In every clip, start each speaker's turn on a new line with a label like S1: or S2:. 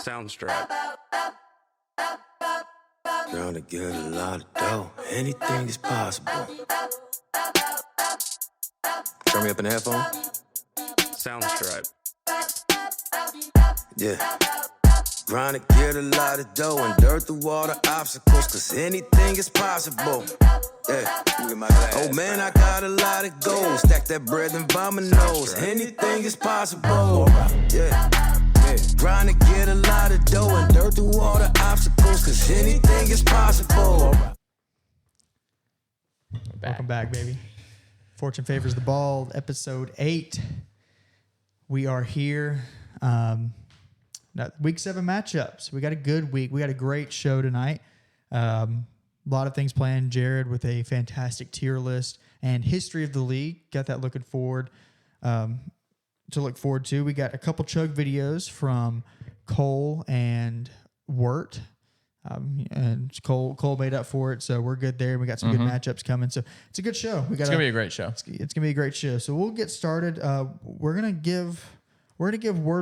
S1: Soundstripe.
S2: Trying to get a lot of dough. Anything is possible. Turn me up in the headphone.
S1: Soundstripe.
S2: Yeah. Trying to get a lot of dough and dirt through all the obstacles, cause anything is possible. Yeah. Oh man, I got a lot of goals. Stack that bread and vomit nose. Anything is possible. Yeah. Trying to get a lot of dough and dirt through all the obstacles, cause anything is possible.
S3: Welcome back, baby. Fortune Favors the Ball, episode 8. We are here. Week 7 matchups. We got a good week. We got a great show tonight. A lot of things planned. Jared with a fantastic tier list and history of the league. Got that looking forward to look forward to. We got a couple chug videos from Cole and Wirt. And Cole made up for it, so we're good there. We got some good matchups coming, so it's a good show. It's
S4: gonna be a great show.
S3: It's gonna be a great show. So we'll get started. We're gonna give Wirt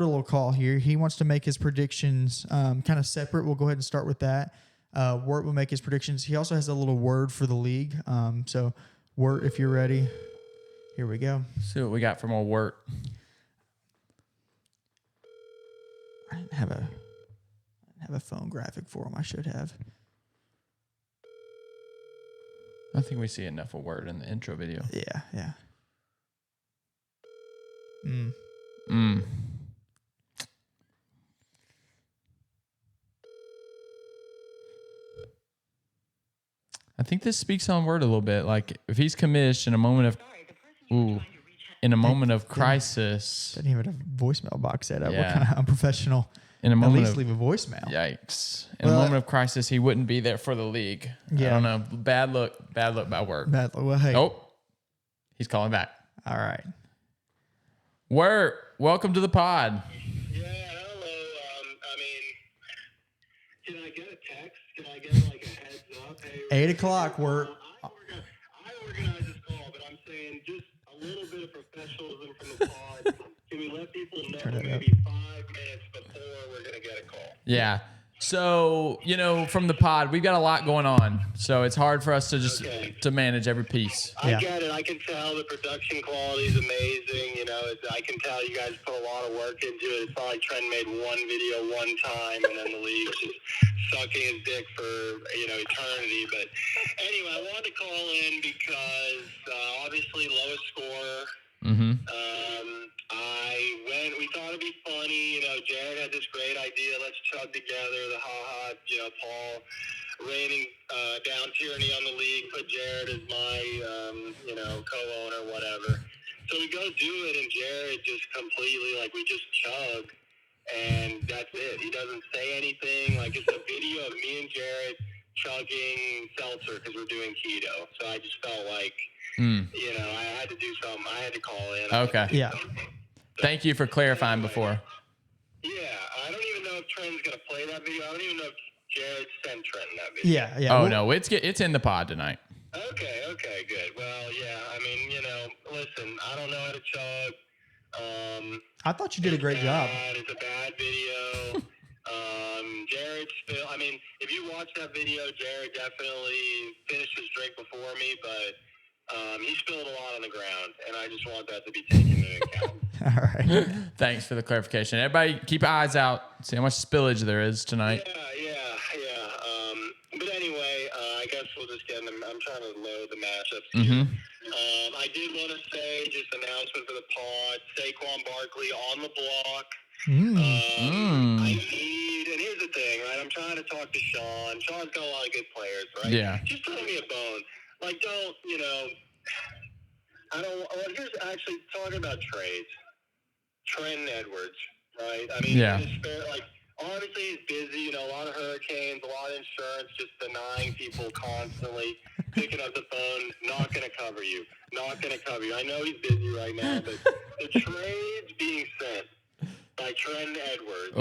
S3: a little call here. He wants to make his predictions kind of separate. We'll go ahead and start with that. Wirt will make his predictions. He also has a little word for the league. So Wirt, if you're ready, here we go.
S4: See what we got from old Wirt.
S3: I didn't have a phone graphic for him. I should have.
S4: I think we see enough of Wirt in the intro video.
S3: Yeah.
S4: I think this speaks on Wirt a little bit. Like if he's committed in a moment of crisis.
S3: Didn't even have a voicemail box set up.
S4: Yeah.
S3: What kind of unprofessional?
S4: In a
S3: At
S4: moment
S3: least
S4: of
S3: leave a voicemail.
S4: yikes. In a moment of crisis, he wouldn't be there for the league.
S3: Yeah.
S4: I don't know. Bad look by Wirt.
S3: Well, hey.
S4: Oh, he's calling back.
S3: All right.
S4: Wirt, welcome to the pod.
S5: Yeah, hello. Can I get a text? Can I get like a heads up? Hey,
S3: 8 o'clock, Wirt.
S5: I organize this call, but I'm saying just a little bit of professionalism from the pod. Can we let people know maybe 5 minutes before we're going to get a call?
S4: Yeah. So, from the pod, we've got a lot going on. So it's hard for us to just to manage every piece.
S3: Yeah.
S5: I get it. I can tell the production quality is amazing. I can tell you guys put a lot of work into it. It's not like Trent made one video one time and then the league's just sucking his dick for, eternity. But anyway, I wanted to call in because obviously lowest scorer. We thought it'd be funny. Jared had this great idea. Let's chug together. The Paul raining down tyranny on the league. Put Jared as my, co-owner, whatever. So we go do it, and Jared just completely, we just chug, and that's it. He doesn't say anything. It's a video of me and Jared chugging seltzer because we're doing keto. So I just felt like, I had to do something. I had to call in.
S4: Okay.
S3: Yeah.
S4: Thank you for clarifying before.
S5: Yeah, I don't even know if Trent's going to play that video. I don't even know if Jared sent Trent that video.
S3: Yeah.
S4: Oh, no, it's in the pod tonight.
S5: Okay, good. Well, yeah, listen, I don't know how to chug.
S3: I thought you did a great job.
S5: It's a bad video. Jared if you watch that video, Jared definitely finished his drink before me, but he spilled a lot on the ground, and I just want that to be taken into account.
S3: All right.
S4: Thanks for the clarification. Everybody keep eyes out. See how much spillage there is tonight.
S5: Yeah. But anyway, I guess we'll just get them. I'm trying to load the matchups here. I did want to say, just announcement for the pod, Saquon Barkley on the block. And here's the thing, right? I'm trying to talk to Sean. Sean's got a lot of good players, right?
S4: Yeah.
S5: Just throw me a bone. Here's actually talking about trades. Trent Edwards, right?
S4: Yeah.
S5: Obviously he's busy, a lot of hurricanes, a lot of insurance, just denying people constantly, picking up the phone, not going to cover you. I know he's busy right now, but the trades being sent by Trent Edwards,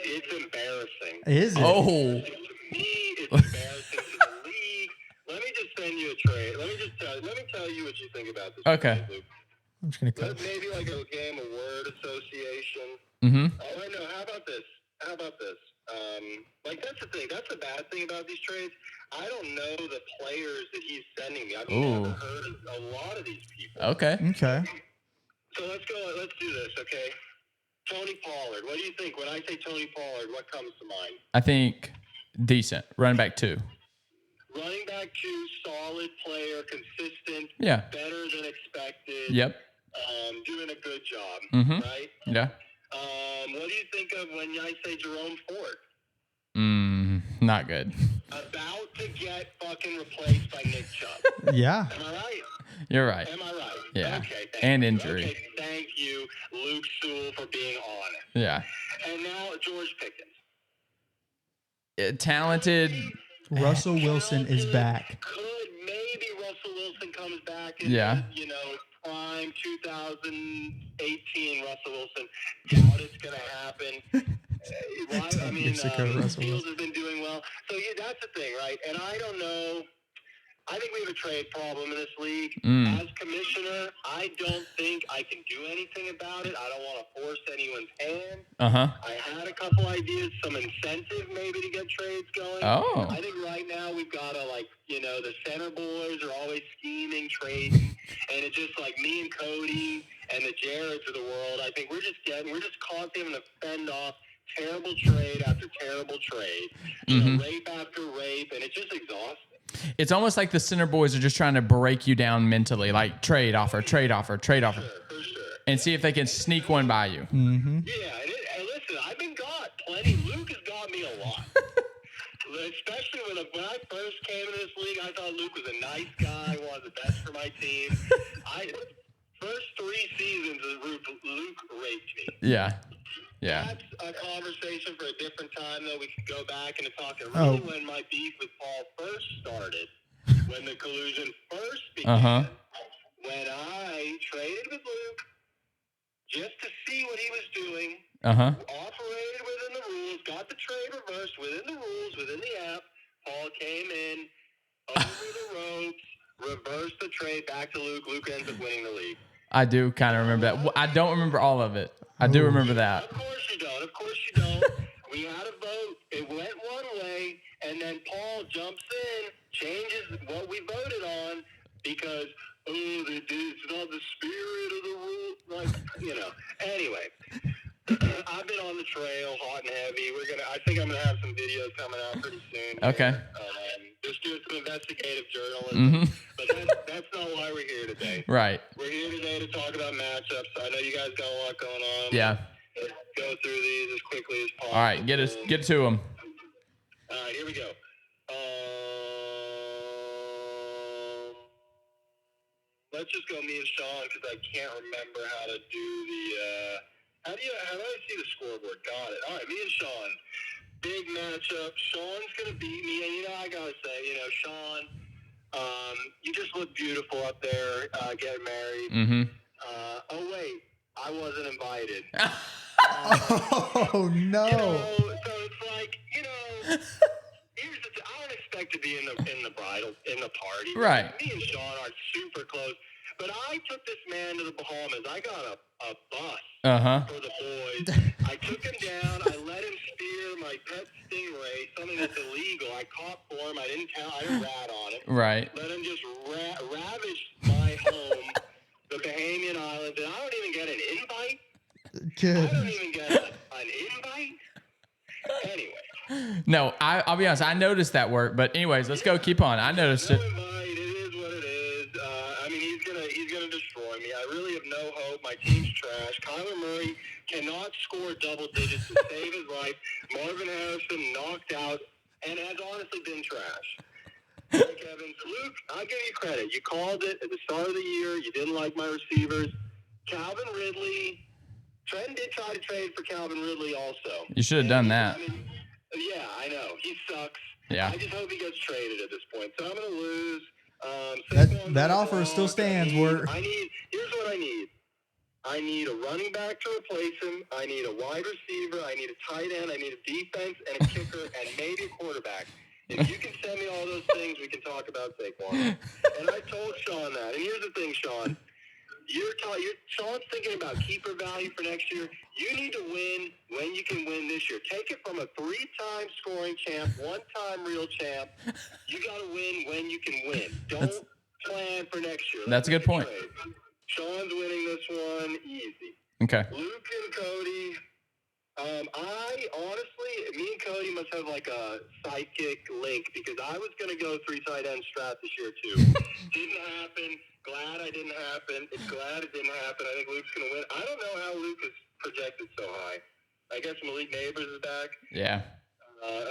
S5: it's embarrassing.
S3: Is it?
S4: Oh.
S5: To me, it's embarrassing to the league. Let me just send you a trade. Let me tell you what you think about this.
S4: Okay.
S5: Trade, Luke.
S3: I'm just going to cut.
S5: Maybe like a game of word association.
S4: Mm-hmm.
S5: Oh, I know. How about this? trades. I don't know the players that he's sending me. I've never heard of a lot of these people.
S4: Okay.
S3: Okay.
S5: So let's go. Let's do this, okay? Tony Pollard. What do you think? When I say Tony Pollard, what comes to mind?
S4: I think decent. Running back 2.
S5: Running back 2, solid player, consistent,
S4: Yeah.
S5: better than expected.
S4: Yep.
S5: Doing a good job,
S4: Mhm.
S5: right?
S4: Yeah.
S5: What do you think of when I say Jerome Ford?
S4: Not good.
S5: About to get fucking replaced by Nick Chubb.
S3: Yeah.
S5: Am I right?
S4: You're right.
S5: Am I right?
S4: Yeah.
S5: Okay.
S4: And
S5: you.
S4: injury.
S5: Okay, thank you, Luke Sewell, for being honest.
S4: Yeah.
S5: And now George Pickens.
S4: Talented.
S3: Russell Wilson is back.
S5: Could maybe Russell Wilson comes back in
S4: Yeah.
S5: prime 2018 Russell Wilson. Doubt it's gonna happen. I mean,
S3: years ago, Russell
S5: Fields
S3: Wilson.
S5: has been doing well. So yeah, that's the thing, right? And I don't know. I think we have a trade problem in this league. As commissioner, I don't think I can do anything about it. I don't want to force anyone's hand.
S4: Uh-huh.
S5: I had a couple ideas, some incentive maybe to get trades going.
S4: Oh.
S5: I think right now we've got to, the center boys are always scheming, trading, and it's just like me and Cody and the Jareds of the world. I think we're just constantly having to fend off terrible trade after terrible trade, rape after rape, and it's just exhausting.
S4: It's almost like the center boys are just trying to break you down mentally, like trade offer,
S5: For sure.
S4: and see if they can sneak one by you.
S3: Mm-hmm.
S5: Yeah, and listen, I've been got plenty. Luke has got me a lot. Especially when I first came into this league, I thought Luke was a nice guy, wanted the best for my team. First 3 seasons, Luke raped me.
S4: Yeah. Yeah.
S5: That's a conversation for a different time, though. We could go back and talk. And really, when my beef with Paul first started, when the collusion first began, when I traded with Luke just to see what he was doing, operated within the rules, got the trade reversed within the rules, within the app. Paul came in, over the ropes, reversed the trade back to Luke. Luke ends up winning the league.
S4: I do kind of remember that. I don't remember all of it. I do remember that.
S5: Of course you don't. Of course you don't. We had a vote. It went one way, and then Paul jumps in, changes what we voted on because, it's not the spirit of the rule. Anyway, I've been on the trail, hot and heavy. I think I'm gonna have some videos coming out pretty soon.
S4: Okay.
S5: Just doing some investigative journalism. But that's not why we're here today.
S4: Right.
S5: We're here today to talk about matchups. I know you guys got a lot going on.
S4: Yeah.
S5: Let's go through these as quickly as possible.
S4: All right. Get to them.
S5: All right, here we go. Let's just go me and Sean because I can't remember how to do the. How do I see the scoreboard? Got it. All right, me and Sean. Big matchup. Sean's gonna beat me, and I gotta say, Sean, you just look beautiful up there, getting married. Oh wait, I wasn't invited.
S3: Oh no!
S5: So it's like, here's the thing. I don't expect to be in the party.
S4: Right.
S5: Me and Sean aren't super close, but I took this man to the Bahamas. I got a bus for the boys. I took him down. I let him spear my pet stingray, something that's illegal. I caught for him. I didn't rat on it.
S4: Right.
S5: Let him just ravage my home, the Bahamian Islands, and I don't even get an invite.
S3: Good.
S5: I don't even get an invite. Anyway.
S4: No, I'll be honest. I noticed that work, but anyways, let's go. Keep on. I noticed
S5: No
S4: it.
S5: invite. It is what it is. He's gonna destroy me. I really have no hope. My team's trash. Kyler Murray cannot score double digits to save his life. Marvin Harrison knocked out and has honestly been trash. Mike Evans, Luke, I'll give you credit. You called it at the start of the year. You didn't like my receivers. Calvin Ridley. Trent did try to trade for Calvin Ridley also.
S4: You should have done that.
S5: Yeah, I know. He sucks.
S4: Yeah.
S5: I just hope he gets traded at this point. So I'm going to lose.
S3: That offer still stands.
S5: Here's what I need. I need a running back to replace him. I need a wide receiver. I need a tight end. I need a defense and a kicker and maybe a quarterback. If you can send me all those things, we can talk about Saquon. And I told Sean that. And here's the thing, Sean. Sean's thinking about keeper value for next year. You need to win when you can win this year. Take it from a 3-time scoring champ, 1-time real champ. You got to win when you can win. Don't plan for next year.
S4: That's a good point.
S5: Trade. Sean's winning this one easy.
S4: Okay.
S5: Luke and Cody. I honestly, me and Cody must have like a sidekick link because I was going to go 3 tight end strat this year too. Didn't happen. Glad I didn't happen. It's glad it didn't happen. I think Luke's going to win. I don't know how Luke is projected so high. I guess Malik Neighbors is back.
S4: Yeah.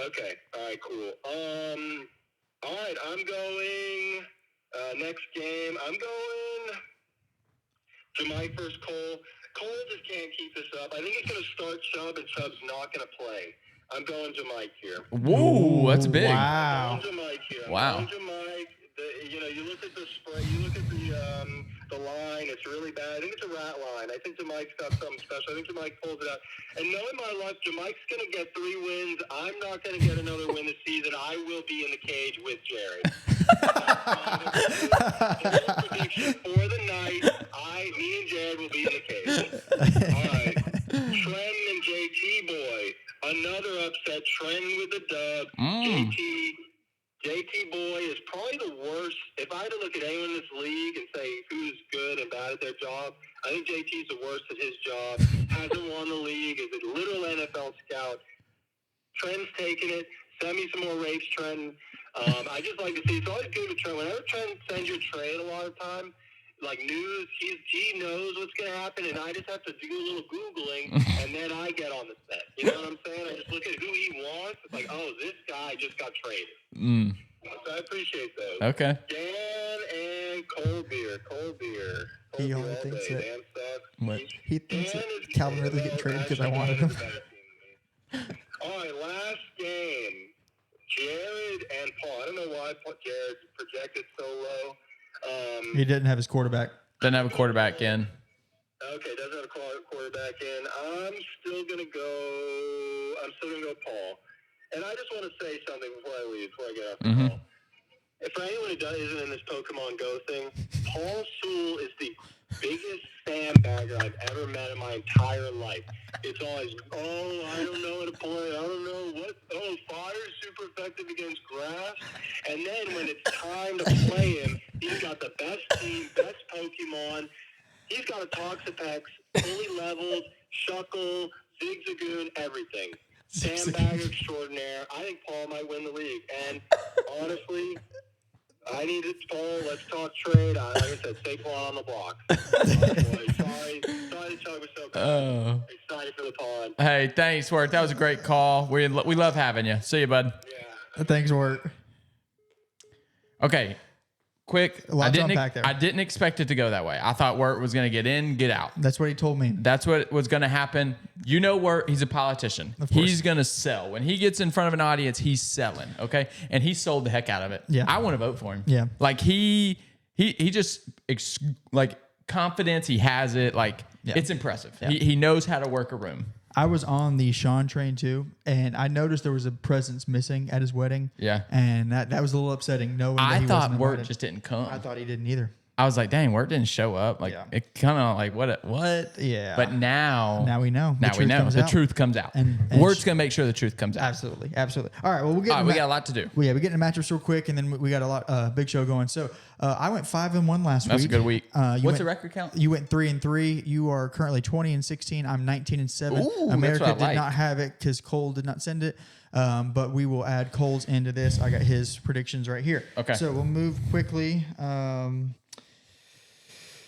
S5: Okay. All right, cool. All right, I'm going next game. I'm going Jemike versus Cole. Cole just can't keep this up. I think he's going to start Chubb, and Chubb's not going to play. I'm going Jemike here.
S4: Whoa, that's big.
S3: Wow.
S5: I'm going Jemike here.
S4: Wow.
S5: I'm going Jemike. You look at the spread. You look at the line. It's really bad. I think it's a rat line. I think Jemike's got something special. I think Jemike pulls it out. And knowing my luck, Jemike's going to get 3 wins. I'm not going to get another win this season. I will be in the cage with Jared. Prediction for the night. Me and Jared will be in the cage. All right. Trent and JT boy. Another upset. Trent with the dub. JT boy is probably the worst. If I had to look at anyone in this league and say who's good and bad at their job, I think JT's the worst at his job. Hasn't won the league. Is a literal NFL scout. Trent's taking it. Send me some more rapes, Trent. I just like to see. It's always good with Trent. Whenever Trent sends you a trade, a lot of time, like news, he knows what's going to happen, and I just have to do a little Googling, and then I get on the set. You know what I'm saying? I just look at who he wants. It's like, oh, this guy just got traded. So I appreciate those.
S4: Okay.
S5: Dan and Cold Beer.
S3: He only thinks that he thinks that Calvin Ridley get traded because I wanted him.
S5: All right, last game. Jared and Paul. I don't know why Jared projected so low.
S3: He didn't have his quarterback.
S4: Doesn't have a quarterback in.
S5: Okay, doesn't have a quarterback in. I'm still gonna go Paul. And I just want to say something before I leave, before I get off the call. If for anyone who isn't in this Pokemon Go thing, Paul Sewell is the biggest sandbagger I've ever met in my entire life. It's always, I don't know how to play. I don't know what. Fire's super effective against grass. And then when it's time to play him, he's got the best team, best Pokemon. He's got a Toxapex, fully leveled, Shuckle, Zigzagoon, everything. Sandbagger extraordinaire. I think Paul might win the league. And honestly, I need it, Paul. Let's talk trade. Like I said, Saquon on the block. Sorry the chug was so bad. Excited for the pod.
S4: Hey, thanks, Wirt. That was a great call. We love having you. See you, bud.
S5: Yeah.
S3: Thanks, Wirt.
S4: Okay. Quick.
S3: A lot to unpack there.
S4: I didn't expect it to go that way. I thought Wirt was going to get in, get out.
S3: That's what he told me.
S4: That's what was going to happen. You know Wirt, he's a politician.
S3: Of course.
S4: He's going to sell. When he gets in front of an audience, he's selling, okay? And he sold the heck out of it.
S3: Yeah.
S4: I want to vote for him.
S3: Yeah.
S4: Like he just like confidence, he has it. Like it's impressive.
S3: Yeah.
S4: He knows how to work a room.
S3: I was on the Sean train too, and I noticed there was a presence missing at his wedding.
S4: Yeah.
S3: And that was a little upsetting knowing that
S4: I
S3: he
S4: thought
S3: wasn't
S4: Wirt
S3: invited.
S4: just didn't come.
S3: I thought he didn't either.
S4: I was like, dang, Wirt didn't show up. Like it kind of like what?
S3: Yeah.
S4: But now
S3: we know.
S4: Now we know.
S3: comes
S4: The
S3: out.
S4: truth comes out.
S3: And
S4: Wirt's gonna make sure the truth comes out.
S3: Absolutely. All right. Well, we'll get.
S4: All right, we got a lot to do.
S3: Well, yeah, we get into matchups real quick, and then we got a lot big show going. So I went 5-1 last week.
S4: That's a good week.
S3: What's
S4: the record count?
S3: You went 3-3. You are currently 20-16. I'm 19-7.
S4: Ooh,
S3: America
S4: that's what I
S3: did not have it because Cole did not send it. But we will add Cole's into this. I got his predictions right here.
S4: Okay.
S3: So we'll move quickly.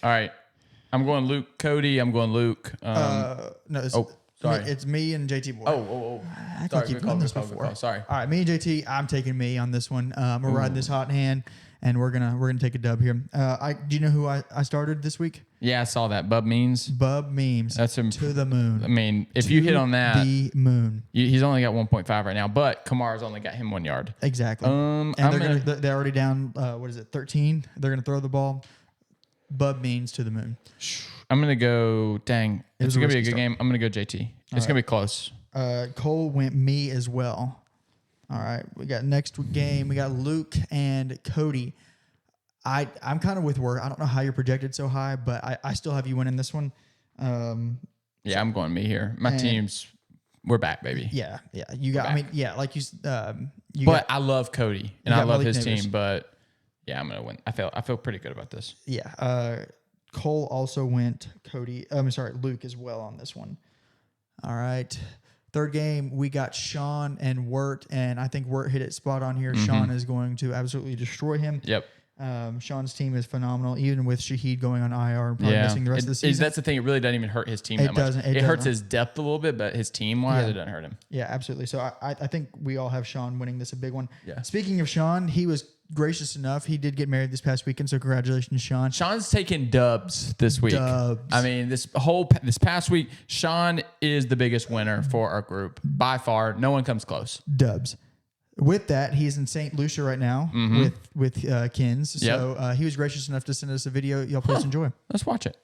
S4: All right. I'm going Luke Cody. I'm going Luke.
S3: No, it's,
S4: sorry.
S3: It's me and JT Boy. I think
S4: Sorry,
S3: you've
S4: good call,
S3: done this
S4: good call, good
S3: before.
S4: call. Sorry.
S3: All right, me and JT. I'm taking me on this one. We're riding this hot hand, and we're gonna take a dub here. Do you know who I started this week?
S4: Yeah, I saw that. Bub Means.
S3: Bub Memes.
S4: That's
S3: to the moon.
S4: I mean, if you hit on that,
S3: the moon.
S4: he's only got 1.5 right now, but Kamara's only got him 1 yard.
S3: Exactly.
S4: I'm
S3: and they're already down. 13? They're gonna throw the ball. Bub Means to the moon.
S4: I'm gonna go. Dang, it's gonna be a good game. I'm gonna go JT. It's gonna be close.
S3: Cole went me as well. All right, we got next game. We got Luke and Cody. I'm kind of with Wirt. I don't know how you're projected so high, but I still have you winning this one.
S4: Yeah, I'm going me here. My team's we're back, baby.
S3: Yeah. You got. I mean, yeah. Like you. You
S4: But
S3: got,
S4: I love Cody and
S3: you
S4: I
S3: got
S4: love
S3: Malik
S4: his
S3: Neighbors.
S4: team. But yeah, I'm gonna win. I feel pretty good about this.
S3: yeah. Cole also went Cody. I'm sorry, Luke as well on this one. All right. Third game, we got Sean and Wirt, and I think Wirt hit it spot on here. Sean is going to absolutely destroy him.
S4: Yep.
S3: Sean's team is phenomenal, even with Shaheed going on IR and probably missing the rest of the season.
S4: That's the thing. It really doesn't even hurt his team that much.
S3: Doesn't. It
S4: hurts
S3: doesn't.
S4: his depth a little bit, but his team-wise, it doesn't hurt him.
S3: Yeah, absolutely. So I think we all have Sean winning this, a big one.
S4: Yeah.
S3: Speaking of Sean, he was gracious enough. He did get married this past weekend, so congratulations, Sean.
S4: Sean's taking dubs this week.
S3: Dubs.
S4: I mean, this past week, Sean is the biggest winner for our group by far. No one comes close.
S3: Dubs. With that, he's in St. Lucia right now with Kins. So he was gracious enough to send us a video. Y'all please enjoy.
S4: Let's watch it.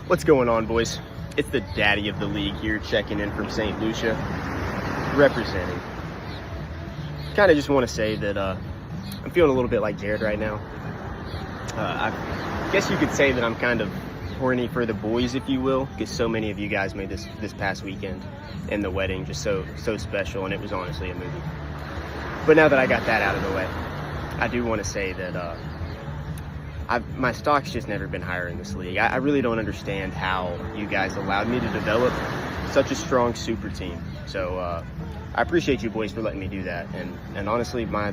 S6: What's going on, boys? It's the daddy of the league here, checking in from St. Lucia, representing. Kind of just want to say that I'm feeling a little bit like Jared right now. I guess you could say that I'm kind of horny for the boys, if you will, because so many of you guys made this past weekend and the wedding just so special, and it was honestly a movie. But now that I got that out of the way, I do want to say that my stock's just never been higher in this league. I really don't understand how you guys allowed me to develop such a strong super team. So I appreciate you boys for letting me do that. And honestly, my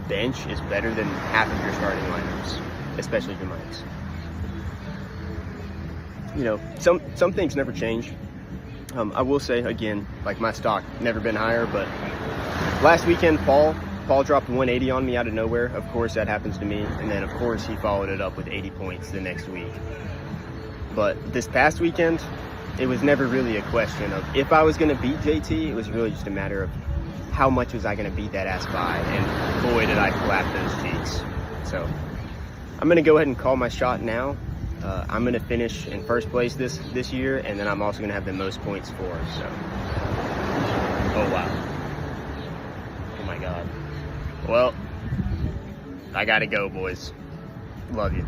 S6: bench is better than half of your starting lineups, especially Jamicha's. You know, some things never change. I will say, again, like my stock never been higher, but last weekend, Paul dropped 180 on me out of nowhere. Of course, that happens to me. And then, of course, he followed it up with 80 points the next week. But this past weekend, it was never really a question of if I was going to beat JT. It was really just a matter of how much was I going to beat that ass by. And boy, did I clap those cheeks. So I'm going to go ahead and call my shot now. I'm going to finish in first place this year, and then I'm also going to have the most points for. So, oh wow, oh my God. Well, I got to go, boys. Love you.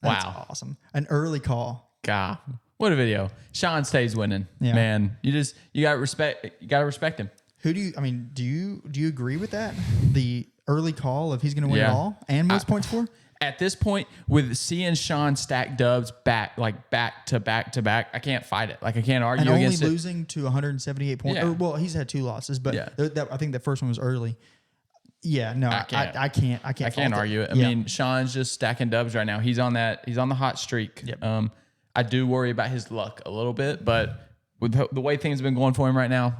S3: That's
S4: Wow.
S3: awesome. An early call.
S4: God, what a video. Sean stays winning.
S3: Yeah.
S4: Man, you gotta respect him.
S3: Who do you agree with that? The early call of he's going to win it
S4: Yeah.
S3: all and most points for?
S4: At this point, with seeing Sean stack dubs back to back, I can't fight it. Like I can't argue
S3: And only
S4: against it.
S3: losing to 178 points.
S4: Yeah.
S3: Well, he's had 2 losses, but
S4: Yeah.
S3: I think the first one was early. Yeah, no, I can't. I can't
S4: I can't
S3: fault
S4: argue it. I
S3: Yeah.
S4: mean, Sean's just stacking dubs right now. He's on the hot streak.
S3: Yep.
S4: I do worry about his luck a little bit, but with the way things have been going for him right now,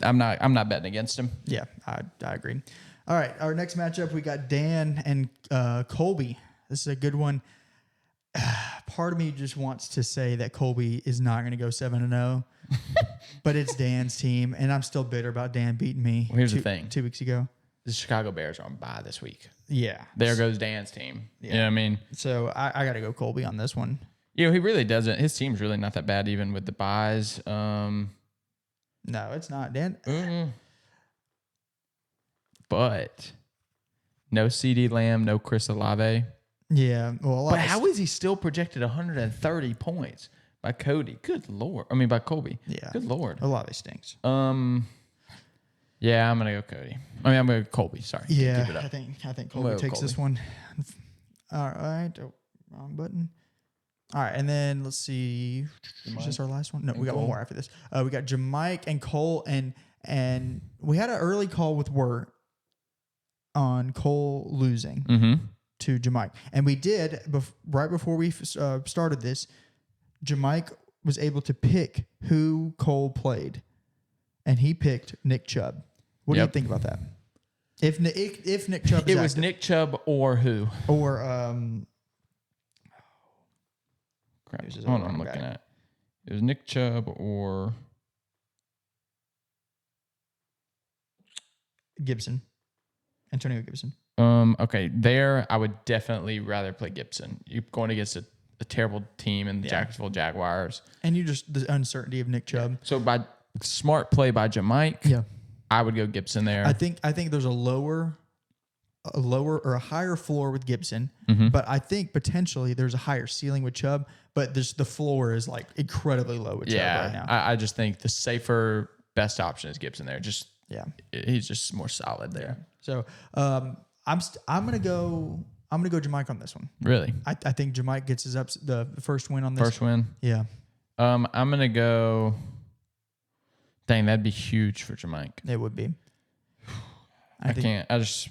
S4: I'm not betting against him.
S3: Yeah, I agree. All right, our next matchup, we got Dan and Colby. This is a good one. Part of me just wants to say that Colby is not going to go 7-0, but it's Dan's team, and I'm still bitter about Dan beating me.
S4: Well, here's the thing.
S3: 2 weeks ago.
S4: The Chicago Bears are on bye this week.
S3: Yeah.
S4: There goes Dan's team. You know what I mean?
S3: So I got to go Colby on this one.
S4: You know, he really doesn't. His team's really not that bad, even with the buys.
S3: No, it's not. Dan.
S4: But no CD Lamb, no Chris Olave.
S3: Yeah. Well,
S4: But how is he still projected 130 points by Cody? Good Lord. I mean, by Colby.
S3: Yeah.
S4: Good Lord.
S3: Olave stinks.
S4: Yeah, I'm going to go Cody. I mean, I'm going to go Colby. Sorry. Keep it
S3: Yeah,
S4: up.
S3: I think
S4: Well,
S3: Colby takes this
S4: Colby.
S3: one. All right. Oh, wrong button. All right, and then let's see. Is this our last one? No, we got one
S4: Cole.
S3: more after this. We got Jamike and Cole, and we had an early call with Wirt on Cole losing to Jamike, and we did right before we started this. Jamike was able to pick who Cole played, and he picked Nick Chubb. What do you
S4: Yep.
S3: think about that? If Nick Chubb, is
S4: It was
S3: active,
S4: Nick Chubb or who?
S3: or
S4: Crap.
S3: Who's his
S4: Hold
S3: other
S4: on, I'm
S3: running
S4: looking
S3: back?
S4: at. It was Nick Chubb or
S3: Gibson, Antonio Gibson.
S4: okay. There, I would definitely rather play Gibson. You're going against a terrible team in the Jacksonville Jaguars.
S3: And you just the uncertainty of Nick Chubb.
S4: So by smart play by Jamike,
S3: Yeah,
S4: I would go Gibson there.
S3: I think there's a lower a lower or a higher floor with Gibson,
S4: Mm-hmm.
S3: but I think potentially there's a higher ceiling with Chubb. But the floor is like incredibly low with Chubb right now.
S4: I just think the safer, best option is Gibson there. Just
S3: Yeah.
S4: he's just more solid there.
S3: So I'm gonna go Jamaica on this one.
S4: Really,
S3: I think Jamaica gets the first win on this.
S4: first win.
S3: Yeah.
S4: I'm gonna go. Dang, that'd be huge for Jamaica.
S3: It would be.
S4: I can't. I just.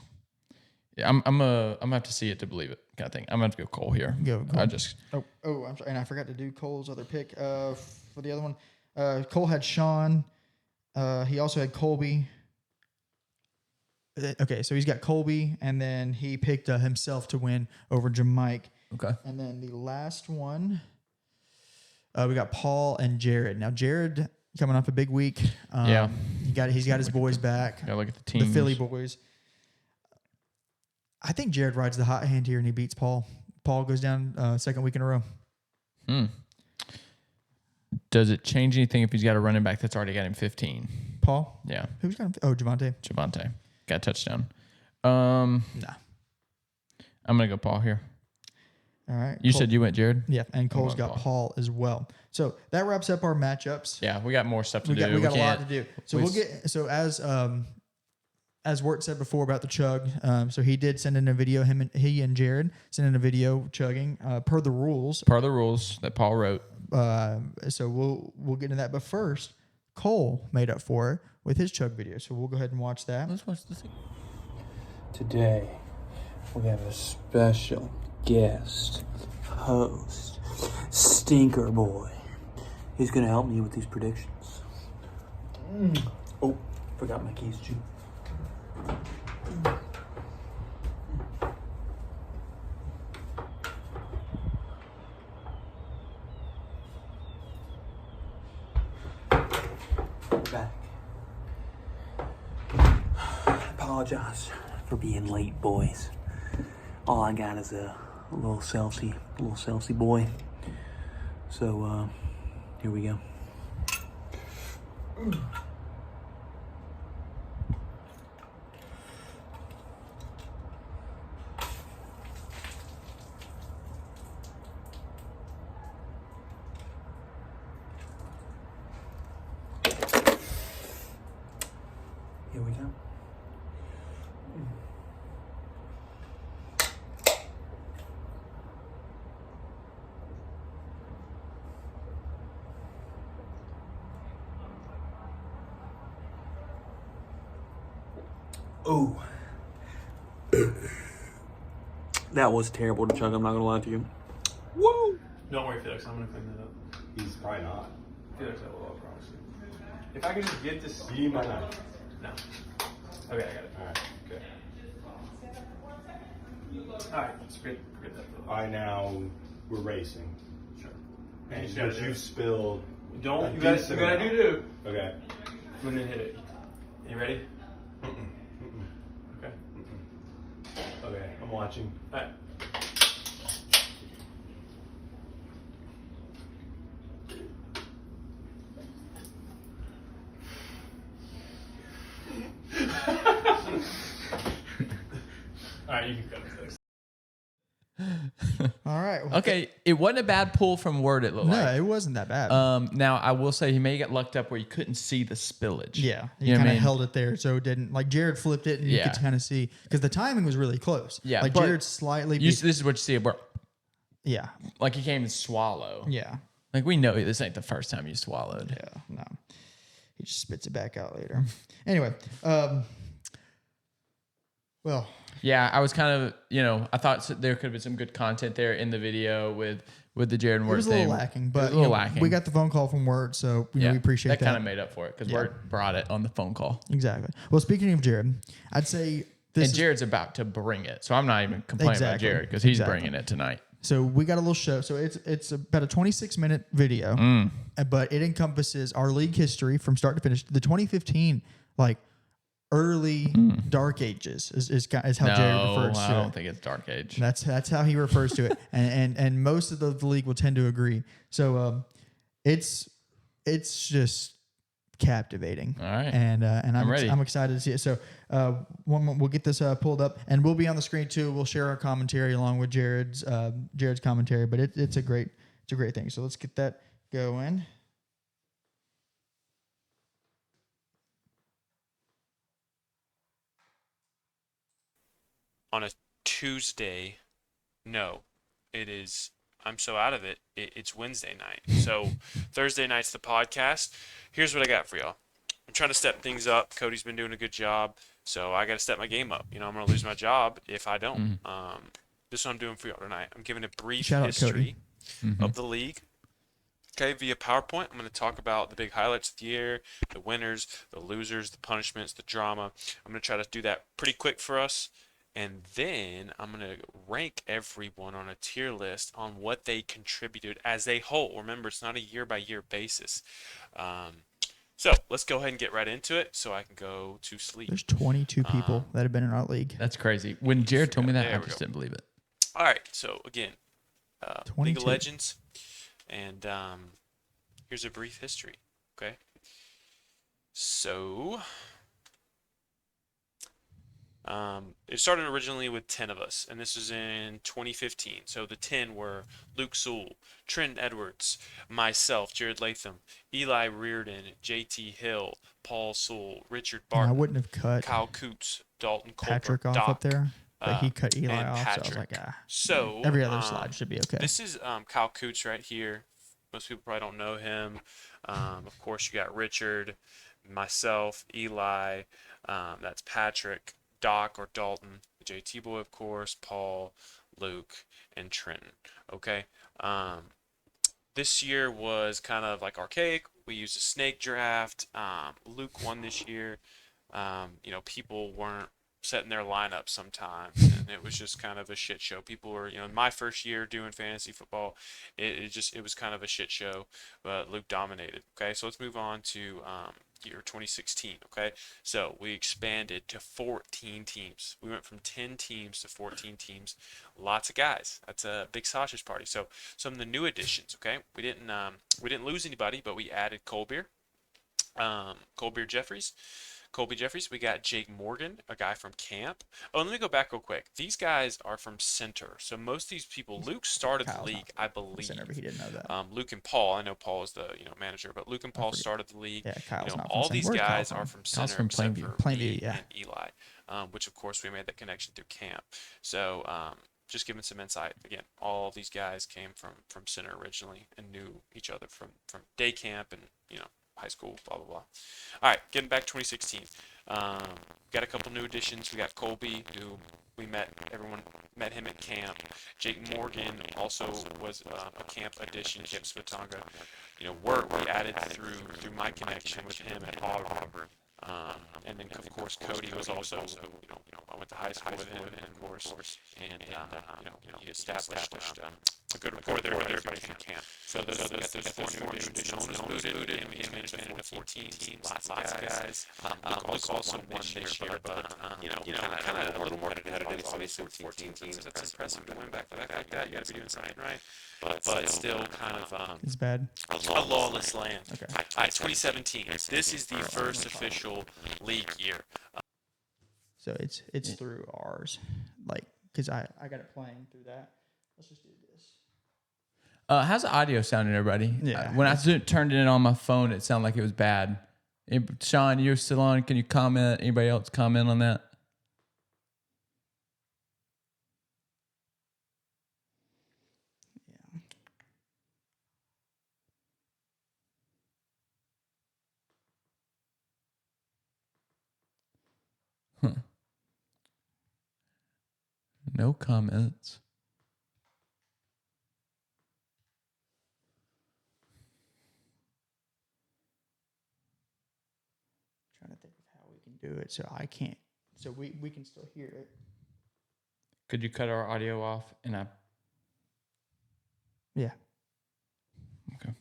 S4: Yeah, I'm gonna have to see it to believe it. Kind of thing. I'm gonna have to go Cole here.
S3: Go Cole.
S4: I just.
S3: Oh, I'm sorry, and I forgot to do Cole's other pick for the other one. Cole had Sean. He also had Colby. Okay, so he's got Colby, and then he picked himself to win over Jamaica.
S4: Okay.
S3: And then the last one, we got Paul and Jared. Now Jared coming off a big week.
S4: Yeah.
S3: He's got his boys back.
S4: Gotta look at the
S3: The
S4: team.
S3: Philly boys. I think Jared rides the hot hand here and he beats Paul. Paul goes down second week in a row.
S4: Does it change anything if he's got a running back that's already got him 15?
S3: Paul?
S4: Yeah.
S3: Who's got him? Oh, Javante.
S4: Javante got a touchdown.
S3: Nah.
S4: I'm gonna go Paul here.
S3: All right.
S4: You
S3: Cole-
S4: said you went Jared.
S3: Yeah, and Cole's
S4: going
S3: got Paul as well. So that wraps up our matchups.
S4: Yeah, we got more stuff to
S3: We
S4: do.
S3: got a lot
S4: can't-
S3: to do. So
S4: we
S3: we'll get as Wirt said before about the chug. So he did send in a video. He and Jared sent in a video chugging per the rules.
S4: per the rules that Paul wrote.
S3: So we'll get into that. But first, Cole made up for it with his chug video. So we'll go ahead and watch that.
S4: Let's watch this.
S7: Today, we have a special guest host, Stinker Boy. He's going to help me with these predictions. Oh, forgot my keys, too. Back. Apologize for being late, boys. All I got is a little Celsi boy. So, here we go. Here we go. Oh. That was terrible to chug, I'm not gonna lie to you. Woo!
S1: Don't worry, Felix. I'm gonna clean that up.
S8: He's probably not.
S1: Felix, I will. I promise you. If I can just get this.
S8: He might not.
S1: No. Okay, I got it.
S8: All right.
S1: Okay. All right. Forget that.
S8: All right, now we're racing.
S1: Sure.
S8: And
S1: just gotta
S8: what
S1: do
S8: you
S1: it.
S8: spilled.
S1: Don't.
S8: a
S1: You gotta
S8: decent
S1: do.
S8: amount. Okay.
S1: I'm gonna hit it. You ready? Okay.
S8: Okay, I'm watching.
S1: All right. All right, you can cut it, Felix.
S3: All right. Well,
S4: Okay, it wasn't a bad pull from Word. It looked
S3: No,
S4: like.
S3: it wasn't that bad.
S4: Now I will say he may get lucked up where you couldn't see the spillage.
S3: Yeah, he
S4: you know what
S3: kind
S4: I
S3: of
S4: mean?
S3: held it there, so it didn't like Jared flipped it, and you
S4: Yeah.
S3: could kind of see because the timing was really close.
S4: Yeah,
S3: like
S4: but
S3: Jared slightly.
S4: This is what you see. Where,
S3: Yeah,
S4: like he can't even swallow.
S3: yeah,
S4: Like we know this ain't the first time you swallowed.
S3: yeah. No, he just spits it back out later. Anyway, well,
S4: Yeah, I was kind of, I thought there could have been some good content there in the video with the Jared and
S3: it
S4: Word
S3: was a
S4: thing.
S3: little lacking,
S4: It
S3: but
S4: was a little lacking.
S3: we got the phone call from Word, so we appreciate that.
S4: that. Kind of made up for it because
S3: Yeah.
S4: Word brought it on the phone call.
S3: Exactly. Well, speaking of Jared, I'd say this.
S4: And Jared's about to bring it, so I'm not even complaining about
S3: Exactly.
S4: Jared because he's
S3: Exactly.
S4: bringing it tonight.
S3: So we got a little show. So it's about a 26-minute video, but it encompasses our league history from start to finish. The 2015 early dark ages is how Jared refers
S4: I
S3: to
S4: don't
S3: it.
S4: think it's Dark Age.
S3: That's how he refers to it, and most of the league will tend to agree. So it's just captivating.
S4: All right.
S3: And I'm
S4: ready.
S3: I'm excited to see it. So we'll get this pulled up, and we'll be on the screen too. We'll share our commentary along with Jared's commentary. But it's a great thing. So let's get that going.
S9: On a Tuesday, no, it is. I'm so out of it. It's Wednesday night. So Thursday night's the podcast. Here's what I got for y'all. I'm trying to step things up. Cody's been doing a good job, so I got to step my game up. I'm gonna lose my job if I don't. This is what I'm doing for y'all tonight. I'm giving a brief
S3: Shout out
S9: history of the league. Okay, via PowerPoint, I'm going to talk about the big highlights of the year, the winners, the losers, the punishments, the drama. I'm going to try to do that pretty quick for us. And then I'm going to rank everyone on a tier list on what they contributed as a whole. Remember, it's not a year-by-year basis. So let's go ahead and get right into it so I can go to sleep.
S3: There's 22 people that have been in our league.
S4: That's crazy. When Jared told me that,
S9: There
S4: I
S9: we
S4: just
S9: go.
S4: didn't believe it.
S9: All right, so again, League of
S3: 22.
S9: Legends, and here's a brief history, okay? So, it started originally with 10 of us, and this was in 2015. So the 10 were Luke Sewell, Trent Edwards, myself, Jared Latham, Eli Reardon, JT Hill, Paul Sewell, Richard
S3: And I
S9: Barton,
S3: wouldn't have cut
S9: Kyle Coots, Dalton Culper,
S3: Patrick off
S9: Doc,
S3: up there, but he cut Eli
S9: and
S3: off.
S9: Patrick.
S3: So I was like,
S9: So
S3: every other slide should be okay.
S9: This is Kyle Coots right here. Most people probably don't know him. Of course, you got Richard, myself, Eli. That's Patrick, Doc or Dalton, JT Boy, of course, Paul, Luke, and Trenton. Okay. This year was kind of like archaic. We used a snake draft. Luke won this year. People weren't setting their lineup sometimes, and it was just kind of a shit show. People were, in my first year doing fantasy football, it was kind of a shit show, but Luke dominated. Okay, so let's move on to year 2016. Okay, so we expanded to 14 teams. We went from 10 teams to 14 teams. Lots of guys. That's a big sausage party. So some of the new additions. Okay, we didn't lose anybody, but we added Colby Jeffries. We got Jake Morgan, a guy from camp. Oh, let me go back real quick. These guys are from center. So most of these people, Luke started the league, I believe.
S3: Center, but he didn't know that.
S9: Luke and Paul, I know Paul is the manager, but Luke and Paul started the league.
S3: Yeah, Kyle's not from
S9: all
S3: center.
S9: these
S3: Where's Kyle
S9: guys
S3: from?
S9: are from
S4: Kyle's
S9: center
S4: from
S9: except
S4: Plainview.
S9: for
S3: Plainview,
S9: me
S3: yeah.
S9: and Eli, which of course we made that connection through camp. So just giving some insight. Again, all these guys came from center originally and knew each other from day camp and high school, blah blah blah. All right, getting back to 2016. Got a couple new additions. We got Colby, who everyone met him at camp. Jake Morgan also was a camp addition, Camp Swatonga. Work we added through my connection with him at Auburn. And then of course Cody was also, I went to high school with him, of course, and he established a good rapport there with everybody from camp. So those four new additions. No one was booted, and we expanded into 14 teams. Lots of guys. Luke also won this year, but kind of a little more competitive. Obviously, 14 teams. That's impressive to win back to back like that. You got to be doing something right. But still kind of
S3: It's bad.
S9: a lawless land.
S3: Okay.
S9: All right, 2017. This is the first official league year.
S3: So it's through ours, because I got it playing through that. Let's just do this.
S4: How's the audio sounding, everybody?
S3: Yeah.
S4: When I turned it in on my phone, it sounded like it was bad. Sean, you're still on. Can you comment? Anybody else comment on that?
S3: Yeah.
S4: No comments.
S3: Trying to think of how we can do it so I can't. So we can still hear it.
S4: Could you cut our audio off?
S3: Yeah.
S4: Okay.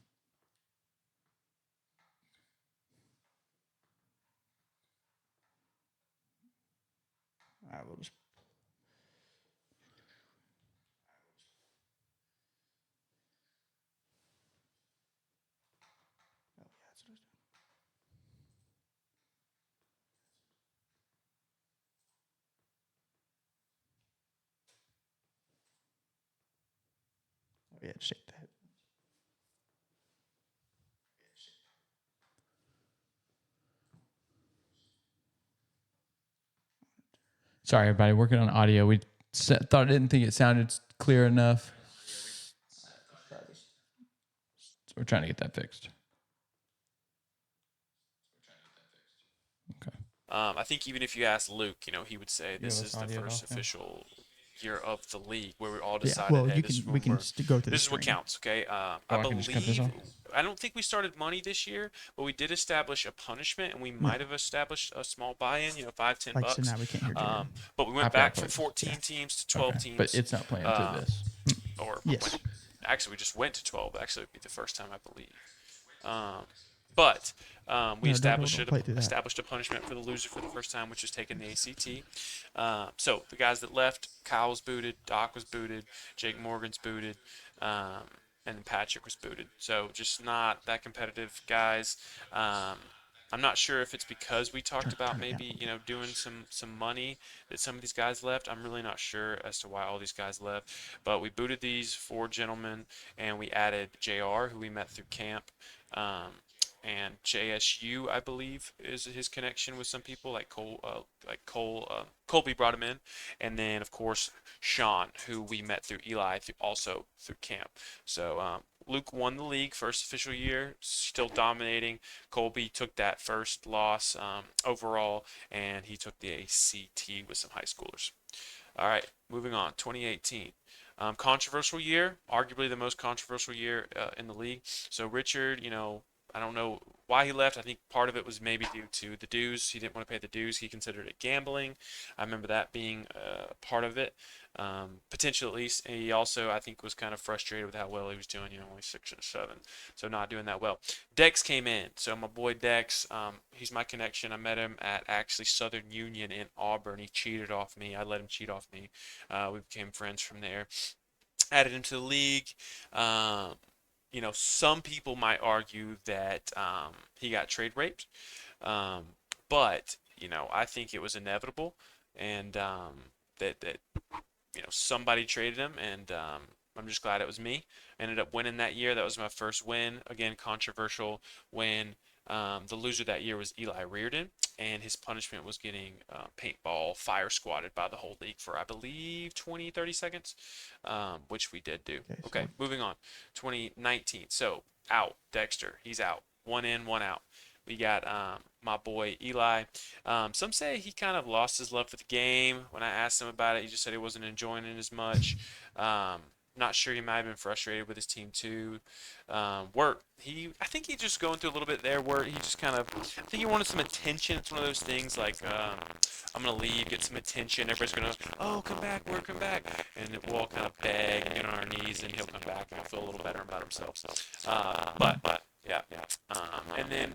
S3: All right, we'll just. Oh, yeah, that's what I was doing. Yeah, shake that.
S4: Sorry, everybody. Working on audio. We didn't think it sounded clear enough. So we're trying to get that fixed. Okay.
S9: I think even if you ask Luke, he would say this
S3: have
S9: is
S3: us
S9: the
S3: audio
S9: first
S3: though, yeah.
S9: official year of the league where we all
S3: Yeah,
S9: decided,
S3: well,
S9: hey,
S3: you
S9: this is
S3: can,
S9: when
S3: we can
S9: we're-
S3: go to
S9: this is what
S3: screen.
S9: counts, okay? I
S4: I can just cut this
S9: believe,
S4: off?
S9: I don't think we started money this year, but we did establish a punishment, and we might have established a small buy-in, $5, $10
S3: Like,
S9: bucks.
S3: so now we can't hear Jared.
S9: But we went
S4: Happy I'll
S9: back
S4: play
S9: from
S4: this.
S9: 14 teams to 12
S4: Okay.
S9: teams.
S4: But it's not playing to this.
S9: Or
S3: Yes.
S9: actually, we just went to 12. Actually, it would be the first time, I believe. But we
S3: No, don't
S9: established
S3: play through that.
S9: established a punishment for the loser for the first time, which was taking the ACT. So the guys that left, Kyle was booted, Doc was booted, Jake Morgan's booted, and then Patrick was booted. So just not that competitive guys. I'm not sure if it's because we talked about maybe doing some money that some of these guys left. I'm really not sure as to why all these guys left. But we booted these 4 gentlemen, and we added JR, who we met through camp. And JSU, I believe, is his connection with some people like Colby brought him in, and then of course Sean, who we met through Eli, also through camp. So Luke won the league first official year, still dominating. Colby took that first loss overall, and he took the ACT with some high schoolers. All right, moving on. 2018. Controversial year, arguably the most controversial year in the league. So Richard, I don't know why he left. I think part of it was maybe due to the dues. He didn't want to pay the dues. He considered it gambling. I remember that being part of it, potential at least. And he also, I think, was kind of frustrated with how well he was doing. Only 6 and 7, so not doing that well. Dex came in. So my boy Dex, he's my connection. I met him at actually Southern Union in Auburn. He cheated off me. I let him cheat off me. We became friends from there. Added him to the league. Some people might argue that he got trade raped, but I think it was inevitable, and that somebody traded him, and I'm just glad it was me. Ended up winning that year. That was my first win. Again, controversial win. The loser that year was Eli Reardon, and his punishment was getting paintball fire squatted by the whole league for, I believe, 20, 30 seconds, which we did do. Okay, moving on. 2019. So, out. Dexter, he's out. 1 in, 1 out. We got my boy Eli. Some say he kind of lost his love for the game. When I asked him about it, he just said he wasn't enjoying it as much. Not sure, he might have been frustrated with his team too. Work. I think he's just going through a little bit there. Work. He just kind of, I think he wanted some attention. It's one of those things like, I'm gonna leave, get some attention. Everybody's gonna, come back, Work, come back, and we'll all kind of beg and get on our knees, and he'll come back and he'll feel a little better about himself. But yeah. And then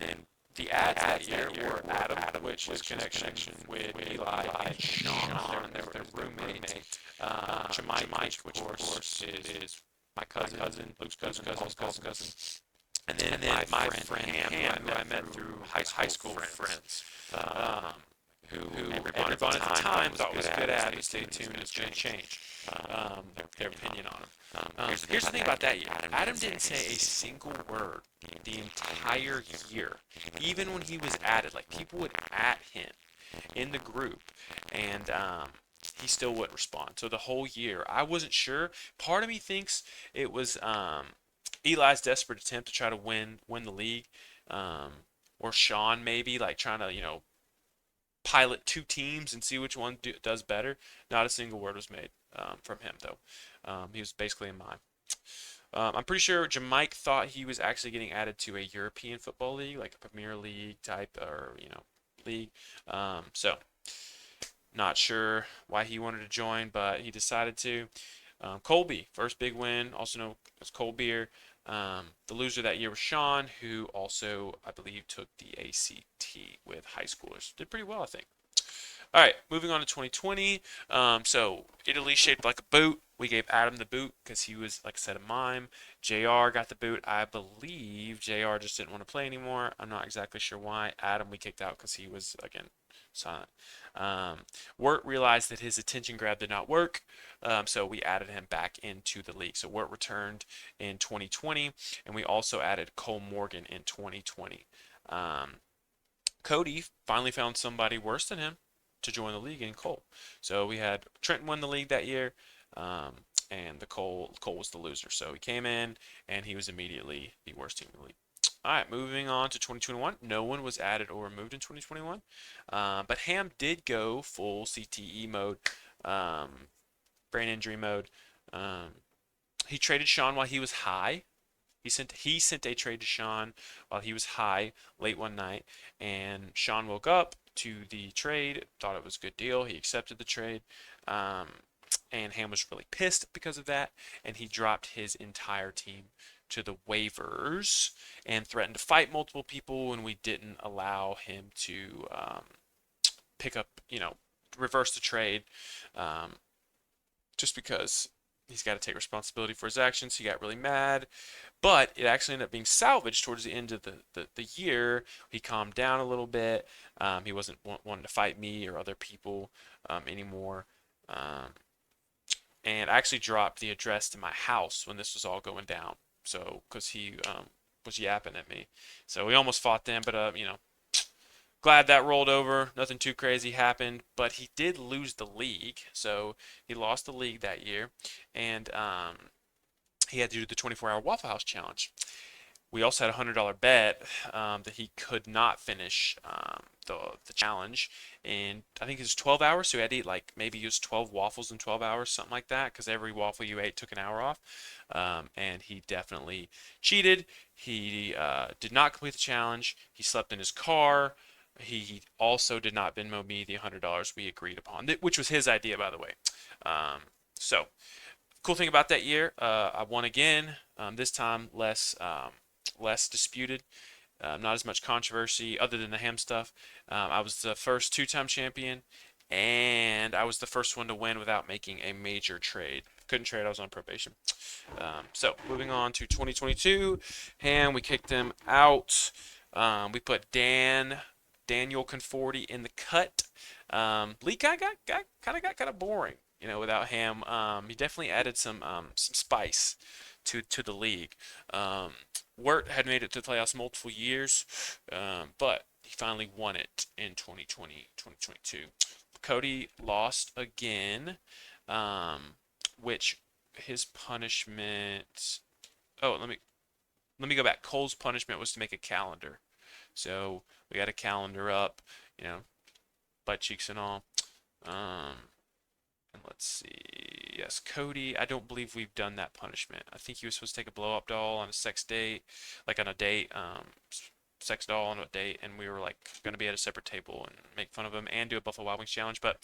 S9: the ads that year were Adam, which is connection with Eli and Sean. They were their roommate. Jamike, which of course is my cousin, Luke's cousin, Paul's cousin. And then my friend Ham, who I met through high school friends. Who everyone at the time thought was good at, but stay tuned, it's going to change their opinion on him. Here's the thing about that year. Adam didn't say a single word the entire year. Even when he was added, like people would at him in the group, and he still wouldn't respond. So the whole year, I wasn't sure. Part of me thinks it was Eli's desperate attempt to try to win the league, or Sean maybe like trying to pilot 2 teams and see which one does better. Not a single word was made from him though. He was basically in mine. I'm pretty sure Jamike thought he was actually getting added to a European football league, like a Premier League type or league. So not sure why he wanted to join, but he decided to. Colby, first big win, also known as Colbeer. The loser that year was Sean, who also, I believe, took the ACT with high schoolers. Did pretty well, I think. All right, moving on to 2020. So Italy shaped like a boot. We gave Adam the boot because he was, like I said, a mime. JR got the boot. I believe JR just didn't want to play anymore. I'm not exactly sure why. Adam we kicked out because he was, again, silent. Wirt realized that his attention grab did not work, so we added him back into the league. So Wirt returned in 2020, and we also added Cole Morgan in 2020. Cody finally found somebody worse than him to join the league in Cole. So we had Trenton win the league that year, and Cole was the loser. So he came in, and he was immediately the worst team in the league. All right, moving on to 2021. No one was added or removed in 2021, but Ham did go full CTE mode, brain injury mode. He traded Sean while he was high. He sent a trade to Sean while he was high late one night, and Sean woke up to the trade, thought it was a good deal. He accepted the trade, and Ham was really pissed because of that, and he dropped his entire team to the waivers and threatened to fight multiple people, and we didn't allow him to pick up, reverse the trade, just because he's got to take responsibility for his actions. He got really mad, but it actually ended up being salvaged towards the end of the year. He calmed down a little bit. He wasn't wanting to fight me or other people anymore. And I actually dropped the address to my house when this was all going down. So, because he was yapping at me. So we almost fought them, but, glad that rolled over. Nothing too crazy happened, but he did lose the league. So he lost the league that year, and he had to do the 24-hour Waffle House challenge. We also had a $100 bet that he could not finish the challenge in, I think it was 12 hours. So he had to eat maybe use 12 waffles in 12 hours, something like that, because every waffle you ate took an hour off. And he definitely cheated. He did not complete the challenge. He slept in his car. He also did not Venmo me the $100 we agreed upon, which was his idea, by the way. So, cool thing about that year, I won again. This time less disputed, not as much controversy other than the Ham stuff. I was the first two-time champion, and I was the first one to win without making a major trade. Couldn't trade, I was on probation. So moving on to 2022, Ham, we kicked him out. We put Daniel Conforti in the cut. League got kind of boring, without Ham. He definitely added some spice to the league. Wirt had made it to the playoffs multiple years, but he finally won it in 2022. Cody lost again, which his punishment. Oh, let me go back. Cole's punishment was to make a calendar. So we got a calendar up, butt cheeks and all. And let's see. Yes, Cody. I don't believe we've done that punishment. I think he was supposed to take a blow up doll on a sex date, sex doll on a date, and we were going to be at a separate table and make fun of him and do a Buffalo Wild Wings challenge. But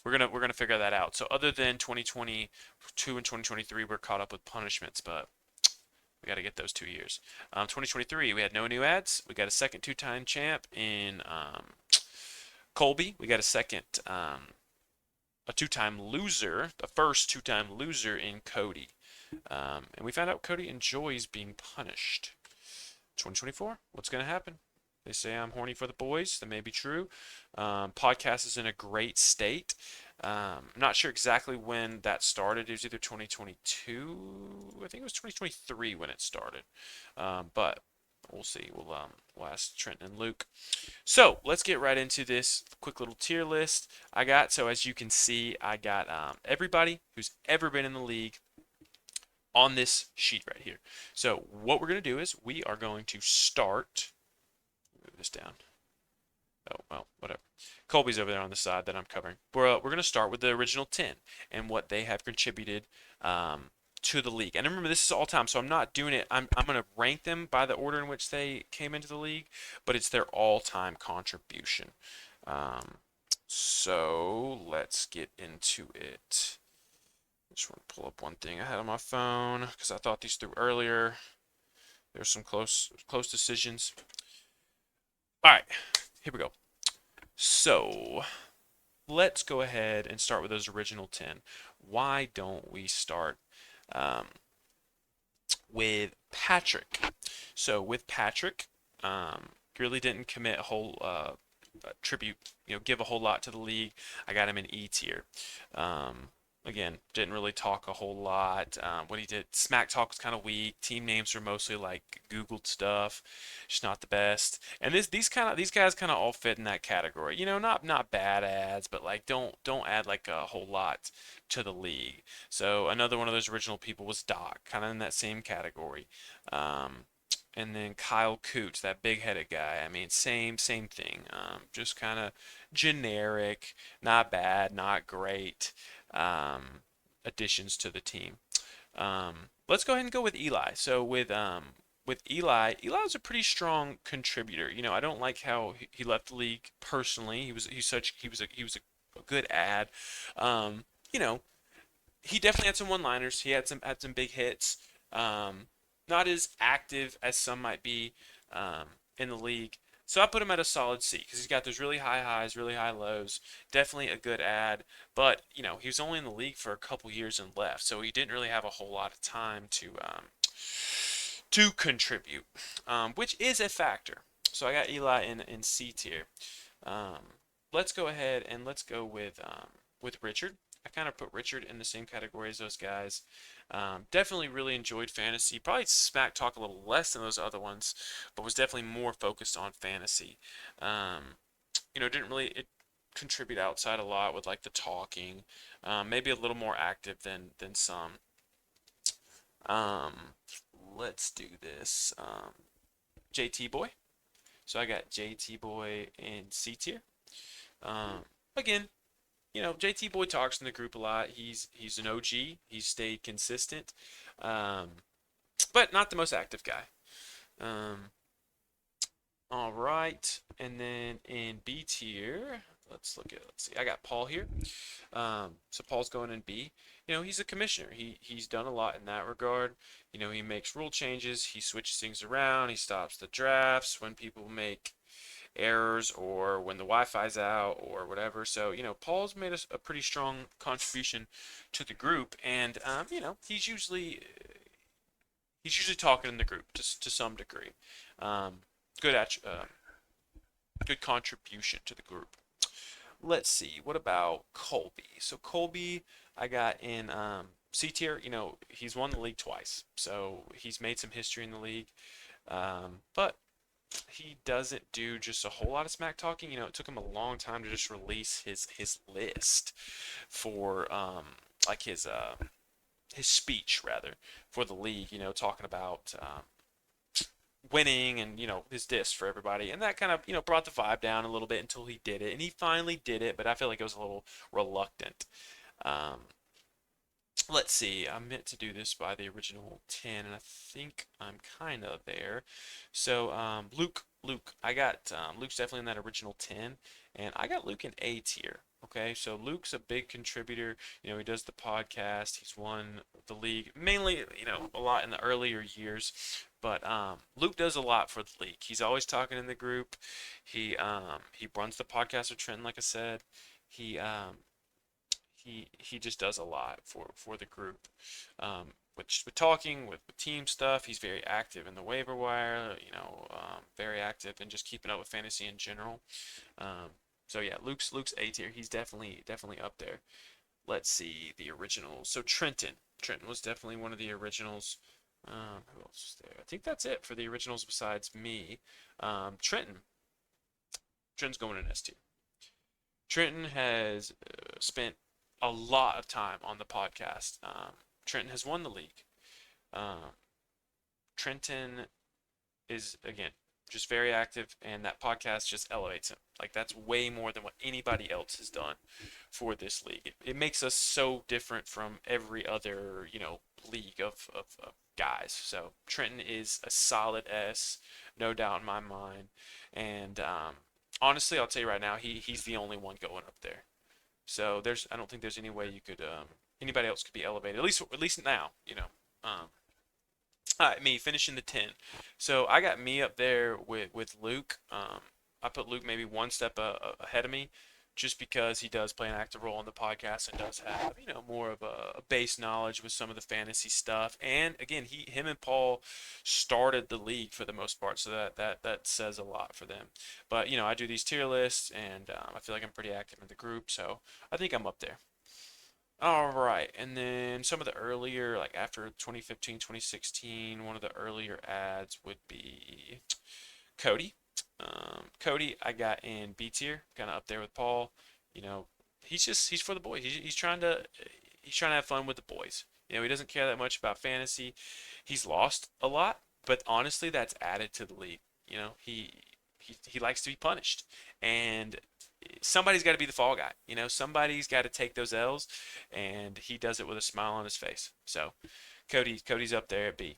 S9: we're gonna figure that out. So other than 2022 and 2023, we're caught up with punishments, but we got to get those 2 years. 2023, we had no new ads. We got a second two-time champ in Colby. We got a second. A two-time loser, the first two-time loser in Cody. And we found out Cody enjoys being punished. 2024, what's going to happen? They say I'm horny for the boys. That may be true. Podcast is in a great state. I'm not sure exactly when that started. It was either 2022. I think it was 2023 when it started. But we'll see. We'll ask Trenton and Luke. So let's get right into this quick little tier list I got. So as you can see, I got everybody who's ever been in the league on this sheet right here. So what we're going to do is we are going to start. Move this down. Oh, well, whatever. Colby's over there on the side that I'm covering. We're going to start with the original 10 and what they have contributed to the league. And remember, this is all time, so I'm not doing it. I'm going to rank them by the order in which they came into the league, but it's their all-time contribution. So let's get into it. I just want to pull up one thing I had on my phone because I thought these through earlier. There's some close decisions. All right, here we go. So let's go ahead and start with those original 10. Why don't we start with Patrick? So with Patrick, really didn't commit a whole tribute, give a whole lot to the league. I got him in E tier. Again, didn't really talk a whole lot. What he did, smack talk was kind of weak. Team names are mostly like Googled stuff, just not the best. And these guys kind of all fit in that category. Not bad ads, but like don't add like a whole lot to the league. So another one of those original people was Doc, kind of in that same category. And then Kyle Coots, that big-headed guy. I mean, same thing. Just kind of generic, not bad, not great additions to the team. Let's go ahead and go with Eli. So with Eli was a pretty strong contributor. I don't like how he left the league personally. He was a good ad. He definitely had some one-liners. He had some big hits. Not as active as some might be in the league. So I put him at a solid C because he's got those really high highs, really high lows. Definitely a good ad. But, he was only in the league for a couple years and left. So he didn't really have a whole lot of time to contribute, which is a factor. So I got Eli in C tier. Let's go ahead and let's go with Richard. I kind of put Richard in the same category as those guys. Definitely really enjoyed fantasy. Probably smack talk a little less than those other ones, but was definitely more focused on fantasy. Didn't really contribute outside a lot with like the talking. Maybe a little more active than some. Let's do this. JT Boy. So I got JT Boy in C tier. Again, JT Boy talks in the group a lot. He's an OG. He's stayed consistent, but not the most active guy. All right, and then in B tier, let's see. I got Paul here. So Paul's going in B. He's a commissioner. He's done a lot in that regard. He makes rule changes. He switches things around. He stops the drafts when people make errors or when the Wi-Fi's out or whatever. So, Paul's made a pretty strong contribution to the group, and he's usually talking in the group to some degree. Good contribution to the group. Let's see. What about Colby? So Colby, I got in C tier. He's won the league twice, so he's made some history in the league. But he doesn't do just a whole lot of smack talking. It took him a long time to just release his list for his speech rather for the league. Talking about winning and his diss for everybody, and that kind of brought the vibe down a little bit until he did it, and he finally did it. But I feel like it was a little reluctant. Let's see, I meant to do this by the original 10, and I think I'm kind of there. So, Luke, I got Luke's definitely in that original 10, and I got Luke in A tier. Okay, so Luke's a big contributor. He does the podcast. He's won the league, mainly, a lot in the earlier years. But Luke does a lot for the league. He's always talking in the group. He runs the podcast with Trenton, like I said. He just does a lot for the group. With talking, with team stuff. He's very active in the waiver wire, very active and just keeping up with fantasy in general. So yeah, Luke's A tier. He's definitely up there. Let's see the originals. So Trenton was definitely one of the originals. Who else is there? I think that's it for the originals besides me. Trenton's going in S tier. Trenton has spent a lot of time on the podcast. Trenton has won the league. Trenton is, again, just very active, and that podcast just elevates him. Like, that's way more than what anybody else has done for this league. It makes us so different from every other, league of guys. So Trenton is a solid S, no doubt in my mind. And honestly, I'll tell you right now, he's the only one going up there. So I don't think there's any way you could anybody else could be elevated. At least now, All right, me finishing the 10. So I got me up there with Luke. I put Luke maybe one step ahead of me. just because he does play an active role in the podcast and does have, more of a base knowledge with some of the fantasy stuff. And again, him and Paul started the league for the most part, so that says a lot for them. But I do these tier lists, and I feel like I'm pretty active in the group, so I think I'm up there. All right, and then some of the earlier, like after 2015, 2016, one of the earlier ads would be Cody. Cody, I got in B tier, kind of up there with Paul. He's for the boys. He's trying to have fun with the boys. He doesn't care that much about fantasy. He's lost a lot, but honestly, that's added to the league. He likes to be punished, and somebody's got to be the fall guy. Somebody's got to take those L's, and he does it with a smile on his face. So, Cody's up there at B.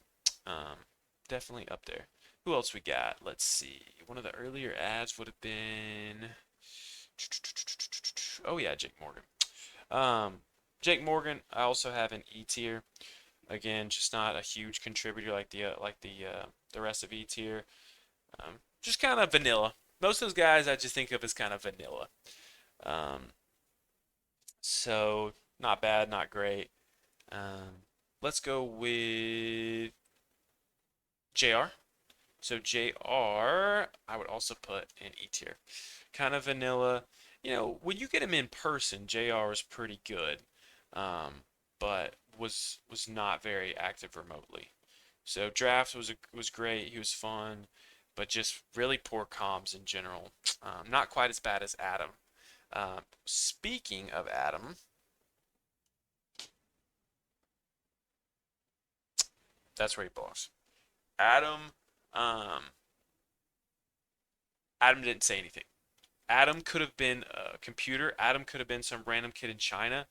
S9: Definitely up there. Who else we got? Let's see. One of the earlier ads would have been, oh yeah, Jake Morgan. Jake Morgan, I also have an E tier. Again, just not a huge contributor like the rest of E tier. Just kind of vanilla. Most of those guys I just think of as kind of vanilla. So not bad, not great. Let's go with JR. So JR, I would also put in E tier. Kind of vanilla. When you get him in person, JR is pretty good, but was not very active remotely. So draft was great. He was fun, but just really poor comms in general. Not quite as bad as Adam. Speaking of Adam, that's where he belongs. Adam didn't say anything. Adam could have been a computer. Adam could have been some random kid in China.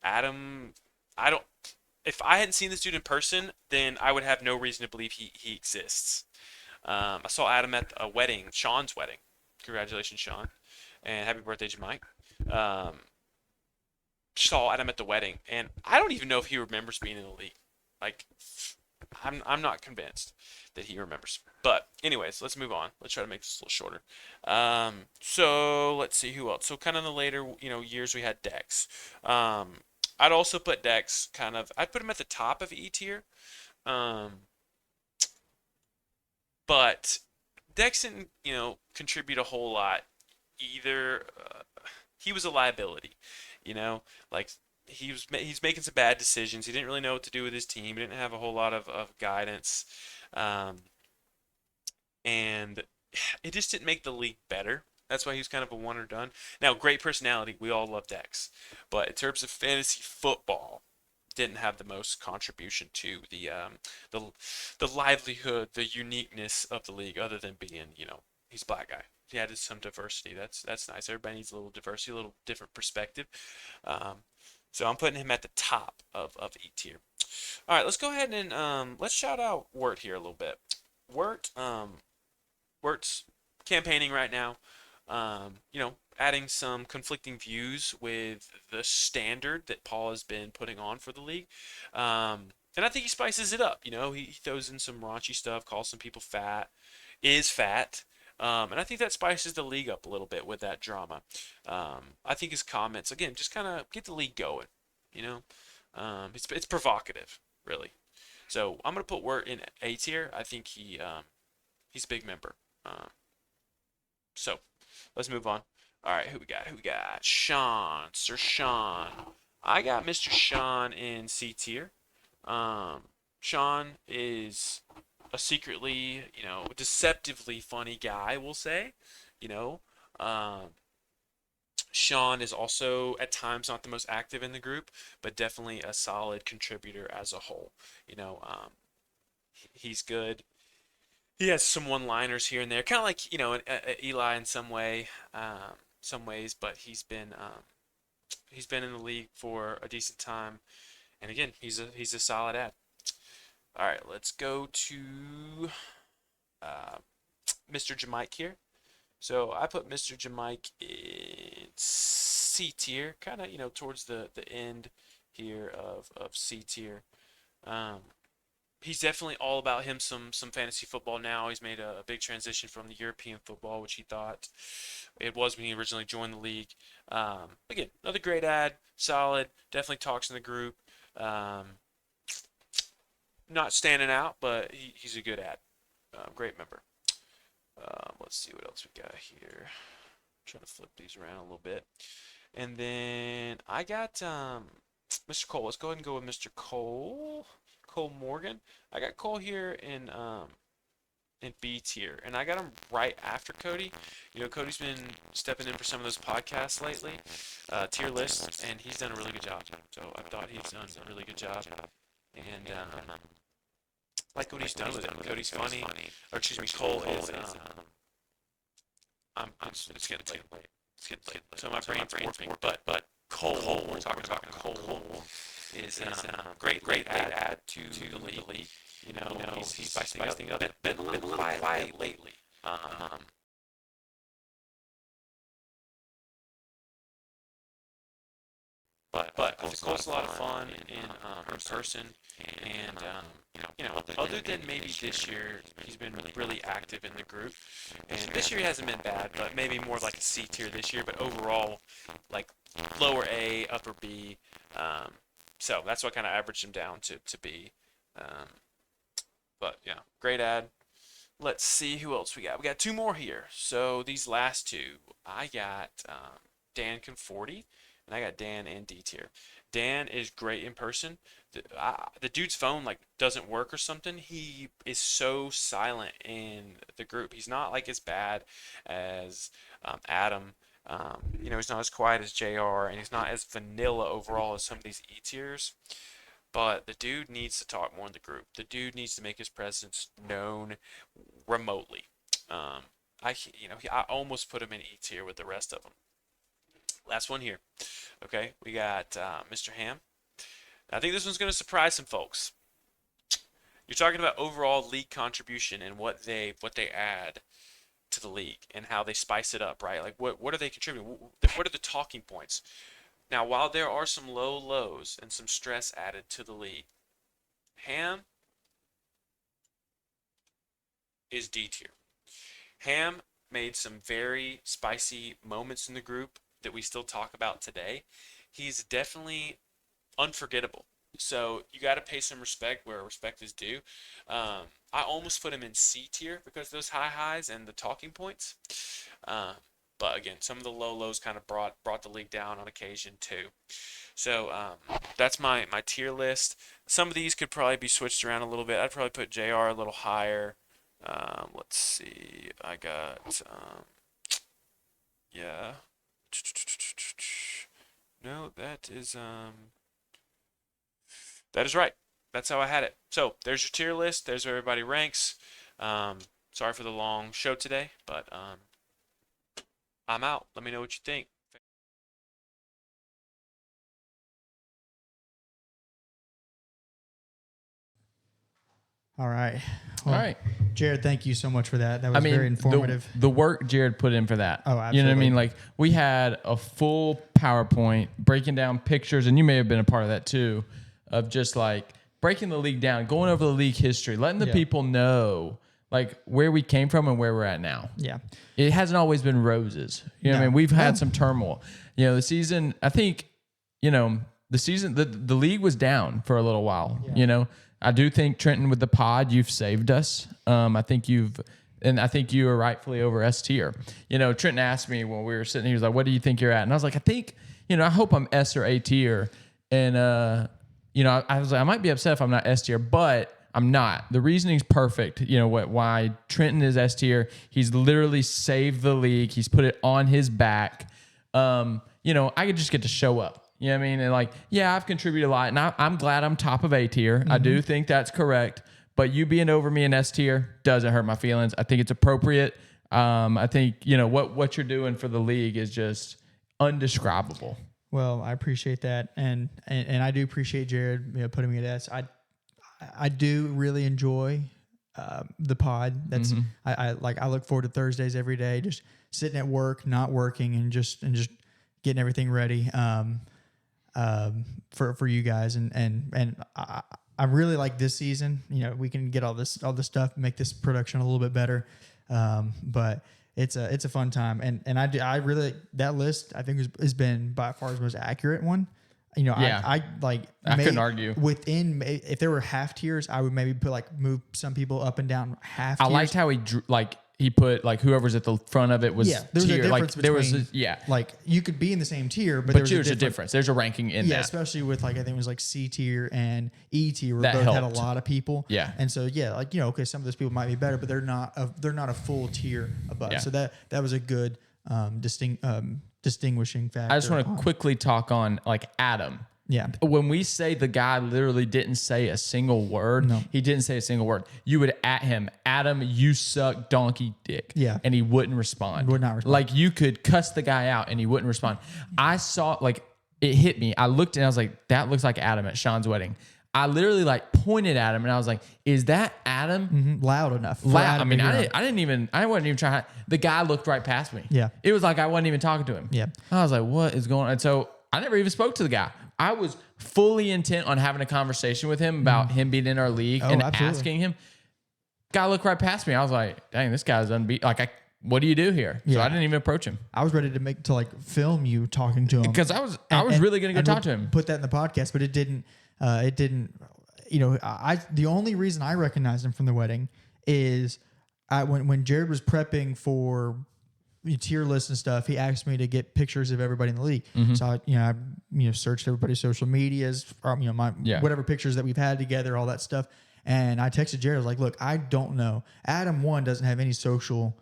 S9: If I hadn't seen this dude in person, then I would have no reason to believe he exists. I saw Adam at a wedding, Sean's wedding. Congratulations, Sean. And happy birthday, Jamike. Saw Adam at the wedding, and I don't even know if he remembers being in the league. Like, I'm not convinced that he remembers. But anyways, let's move on. Let's try to make this a little shorter. So let's see who else. So kind of in the later years we had Dex. I'd also put Dex I'd put him at the top of E tier. But Dex didn't contribute a whole lot either. He was a liability, like he's making some bad decisions. He didn't really know what to do with his team. He didn't have a whole lot of guidance. And it just didn't make the league better. That's why he was kind of a one or done. Now, great personality. We all love Dex. But in terms of fantasy football, didn't have the most contribution to the livelihood, the uniqueness of the league, other than being, he's a black guy. He added some diversity. That's nice. Everybody needs a little diversity, a little different perspective. So I'm putting him at the top of E tier. All right, let's go ahead and let's shout out Wirt here a little bit. Wirt's campaigning right now. Adding some conflicting views with the standard that Paul has been putting on for the league. And I think he spices it up. He throws in some raunchy stuff, calls some people fat, is fat. And I think that spices the league up a little bit with that drama. I think his comments, again, just kind of get the league going. It's provocative, really. So I'm going to put Wirt in A tier. I think he's a big member. So let's move on. All right, who we got? Sean, Sir Sean. I got Mr. Sean in C tier. Sean is a secretly, deceptively funny guy, we'll say. Sean is also at times not the most active in the group, but definitely a solid contributor as a whole. He's good. He has some one-liners here and there, kind of like Eli in some ways, but he's been in the league for a decent time, and again, he's a solid ad. All right, let's go to Mr. Jamike here. So I put Mr. Jamike in C tier, kind of towards the end here of C tier. he's definitely all about him some fantasy football now. He's made a big transition from the European football, which he thought it was when he originally joined the league. Again, another great ad, solid, definitely talks in the group. Not standing out, but he's a good ad. Great member. Let's see what else we got here. Trying to flip these around a little bit. And then I got Mr. Cole. Let's go ahead and go with Mr. Cole. Cole Morgan. I got Cole here in B tier, and I got him right after Cody. You know, Cody's been stepping in for some of those podcasts lately, tier lists, and he's done a really good job. So I thought he's done a really good job, and like what he's done with it. Cody's funny, or excuse me, Cole is. It's getting late. So my brain's warping. But Cole, we're talking about Cole, is great add to the league. You know, he's spicing up. Been a little quiet lately. But Cole's a lot of fun in person, and you know, other than maybe this year, he's been really active in the group. And this year he hasn't been bad, but maybe more like a C tier this year. But overall, like lower A, upper B. So that's what kind of averaged him down to B. But yeah, great ad. Let's see who else we got. We got two more here. So these last two, I got Dan Conforti, and I got Dan in D tier. Dan is great in person. The dude's phone like doesn't work or something. He is so silent in the group. He's not like as bad as Adam. You know, he's not as quiet as JR, and he's not as vanilla overall as some of these E tiers. But the dude needs to talk more in the group. The dude needs to make his presence known remotely. I almost put him in E tier with the rest of them. Last one here. Okay, we got Mr. Ham. I think this one's going to surprise some folks. You're talking about overall league contribution and what they add to the league and how they spice it up, right? Like what are they contributing? What are the talking points? Now, while there are some low lows and some stress added to the league, Ham is D tier. Ham made some very spicy moments in the group that we still talk about today. He's definitely unforgettable. So you got to pay some respect where respect is due. I almost put him in C tier because of those high highs and the talking points. But again, some of the low lows kind of brought the league down on occasion too. So that's my tier list. Some of these could probably be switched around a little bit. I'd probably put JR a little higher. Let's see. I got yeah. No, that is right. That's how I had it. So there's your tier list. There's where everybody ranks. Sorry for the long show today, but I'm out. Let me know what you think.
S3: All right. Well,
S4: All right.
S3: Jared, thank you so much for that. That was very informative.
S4: The work Jared put in for that.
S3: Oh, absolutely.
S4: You know what I mean? Like we had a full PowerPoint breaking down pictures, and you may have been a part of that too, of just like breaking the league down, going over the league history, letting the people know like where we came from and where we're at now.
S3: Yeah.
S4: It hasn't always been roses. You know what I mean? We've had some turmoil. You know, the season, I think, you know, the league was down for a little while, you know. I do think Trenton with the pod, you've saved us. I think you are rightfully over S tier. You know, Trenton asked me when we were sitting, he was like, what do you think you're at? And I was like, I think, you know, I hope I'm S or A tier. And, you know, I was like, I might be upset if I'm not S tier, but I'm not. The reasoning's perfect. You know why Trenton is S tier. He's literally saved the league. He's put it on his back. You know, I could just get to show up. You know what I mean? And like, yeah, I've contributed a lot, and I'm glad I'm top of A tier. I do think that's correct. But you being over me in S tier doesn't hurt my feelings. I think it's appropriate. I think, you know, what you're doing for the league is just undescribable.
S3: Well, I appreciate that, and I do appreciate Jared, you know, putting me at S. I do really enjoy the pod. That's I look forward to Thursdays every day, just sitting at work, not working, and just getting everything ready for you guys. And I really like this season. You know, we can get all this stuff, make this production a little bit better. But it's a fun time, and I really, that list I think has been by far the most accurate one. You know,
S4: Yeah.
S3: I
S4: couldn't argue.
S3: Within, if there were half tiers, I would maybe move some people up and down half.
S4: I
S3: tiers.
S4: liked how he put like whoever's at the front of it was
S3: there was
S4: tier.
S3: a difference
S4: like there was
S3: between, like you could be in the same tier, but
S4: there's
S3: there's
S4: a difference. There's a ranking in that.
S3: especially with like I think it was like C tier and E tier, where
S4: That
S3: both had a
S4: helped.
S3: lot of people.
S4: Yeah.
S3: and so like okay, some of those people might be better, but they're not a full tier above.
S4: Yeah.
S3: So that was a good distinguishing factor.
S4: I just want to quickly talk on like Adam.
S3: Yeah.
S4: When we say the guy literally didn't say a single word, he didn't say a single word. You would at him, Adam, you suck donkey dick.
S3: Yeah.
S4: And he wouldn't respond.
S3: Would not respond.
S4: Like you could cuss the guy out and he wouldn't respond. I saw like it hit me. I looked and I was like, that looks like Adam at Sean's wedding. I literally like pointed at him and I was like, is that Adam?
S3: Loud enough. for
S4: Loud. I
S3: Adam
S4: mean,
S3: to hear him.
S4: I wasn't even trying. The guy looked right past me.
S3: Yeah.
S4: It was like I wasn't even talking to him.
S3: Yeah.
S4: I was like, what is going on? And so I never even spoke to the guy. I was fully intent on having a conversation with him about him being in our league and
S3: absolutely.
S4: asking him. Guy looked right past me. I was like, dang, this guy's unbeaten. Like, what do you do here? So
S3: Yeah.
S4: I didn't even approach him
S3: I was ready to like film you talking to him
S4: because I was really going to go talk to him.
S3: Put that in the podcast, but it didn't. You know, the only reason I recognized him from the wedding is when Jared was prepping for tier lists and stuff, he asked me to get pictures of everybody in the league. So I searched everybody's social medias, or, my whatever pictures that we've had together, all that stuff. And I texted Jared. I was like, "Look, I don't know. Adam doesn't have any social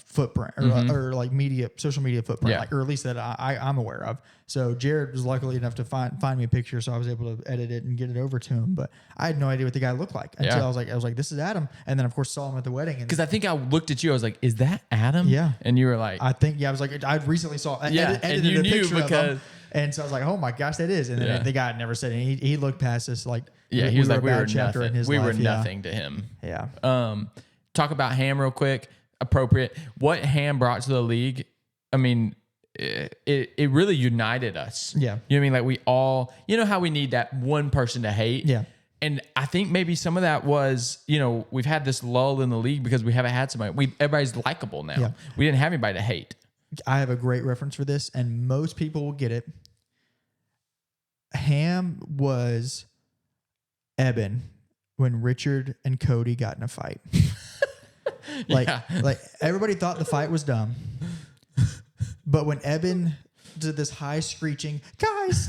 S3: footprint or like social media footprint, like, or at least that I'm aware of." So Jared was luckily enough to find me a picture, so I was able to edit it and get it over to him. But I had no idea what the guy looked like until I was like, "This is Adam," and then of course saw him at the wedding.
S4: Because I think I looked at you. I was like, is that Adam?
S3: Yeah.
S4: And you were like,
S3: I think I was like, I recently saw edited
S4: and you
S3: a
S4: knew
S3: picture of
S4: because.
S3: him. And so I was like, "Oh my gosh, that is!" And then the guy never said anything. He looked past us like,
S4: He was like, we were
S3: chapter
S4: nothing.
S3: in his
S4: We
S3: life.
S4: were nothing to him.
S3: Yeah.
S4: Talk about Ham real quick. Appropriate. What Ham brought to the league, I mean, it really united us.
S3: Yeah.
S4: You know what I mean? Like we all, you know how we need that one person to hate?
S3: Yeah.
S4: And I think maybe some of that was, we've had this lull in the league because we haven't had somebody. Everybody's likable now.
S3: Yeah.
S4: We didn't have anybody to hate.
S3: I have a great reference for this, and most people will get it. Ham was Eben when Richard and Cody got in a fight. Like everybody thought the fight was dumb, but when Eben did this high screeching, "Guys,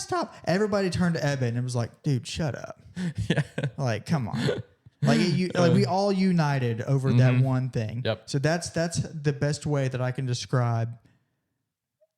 S3: stop!" Everybody turned to Eben and was like, "Dude, shut up!"
S4: Yeah.
S3: Like, come on. Like we all united over that one thing.
S4: Yep.
S3: So that's the best way that I can describe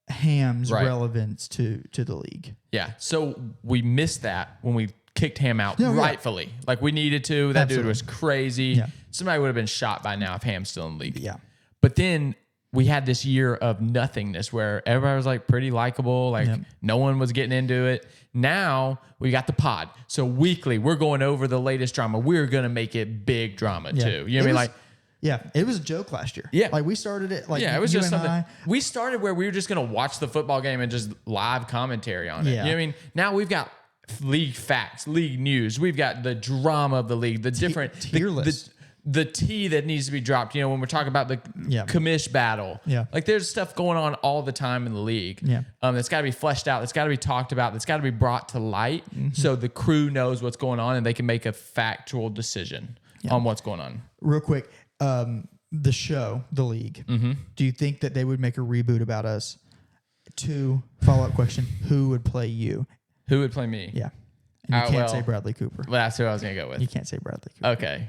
S3: Ham's relevance to the league.
S4: Yeah. So we missed that when we kicked Ham out rightfully. Like we needed to. That dude was crazy.
S3: Yeah.
S4: Somebody would have been shot by now if Ham's still in the league.
S3: Yeah.
S4: But then we had this year of nothingness where everybody was like pretty likable. Like no one was getting into it. Now we got the pod. So weekly we're going over the latest drama. We're going to make it big drama too. You know what I mean? Like,
S3: yeah, it was a joke last year.
S4: Yeah.
S3: Like we started it like
S4: it was
S3: you
S4: just
S3: and
S4: something.
S3: I.
S4: We started where we were just going to watch the football game and just live commentary on it.
S3: Yeah.
S4: You know what I mean? Now we've got league facts, league news. We've got the drama of the league, the different
S3: tier list.
S4: The tea that needs to be dropped. When we're talking about the commish battle.
S3: Yeah.
S4: Like there's stuff going on all the time in the league.
S3: Yeah.
S4: That's got to be fleshed out. That's got to be talked about. That's got to be brought to light so the crew knows what's going on and they can make a factual decision on what's going on.
S3: Real quick, the show, the league. Do you think that they would make a reboot about us? 2 follow-up question: who would play you?
S4: Who would play me?
S3: Yeah, and you can't say Bradley Cooper.
S4: Well, that's who I was gonna go with.
S3: You can't say Bradley Cooper.
S4: Okay.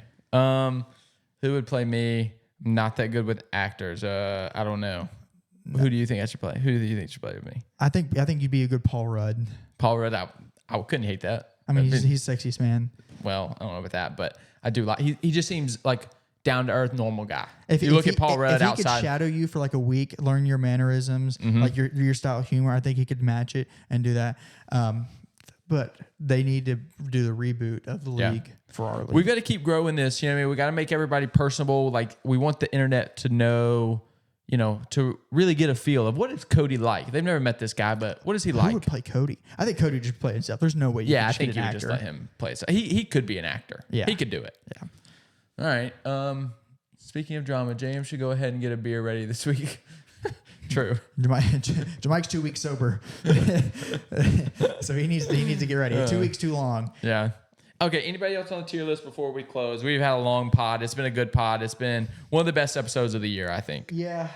S4: Who would play me? I'm not that good with actors. I don't know. No. Who do you think I should play? Who do you think should play with me?
S3: I think you'd be a good Paul Rudd.
S4: Paul Rudd. I couldn't hate that.
S3: I mean, he's sexiest man.
S4: Well, I don't know about that, but I do like. He just seems like down to earth, normal guy.
S3: If
S4: you look at Paul Rudd outside,
S3: if he could shadow you for like a week, learn your mannerisms, like your style of humor, I think he could match it and do that. But they need to do the reboot of the league for our league.
S4: We've got to keep growing this. You know what I mean? We got to make everybody personable. Like we want the internet to know to really get a feel of what is Cody like. They've never met this guy, but what is he
S3: Who
S4: like?
S3: would play Cody? I think Cody would just play himself. There's no way.
S4: Yeah, I
S3: could
S4: think
S3: shit
S4: you
S3: an
S4: would just
S3: actor.
S4: let him play. So he could be an actor.
S3: Yeah.
S4: He could do it.
S3: Yeah.
S4: All right. Speaking of drama, James should go ahead and get a beer ready this week. True.
S3: Jamike's 2 weeks sober, so he needs to get ready. 2 weeks too long.
S4: Yeah. Okay. Anybody else on the tier list before we close? We've had a long pod. It's been a good pod. It's been one of the best episodes of the year, I think.
S3: Yeah.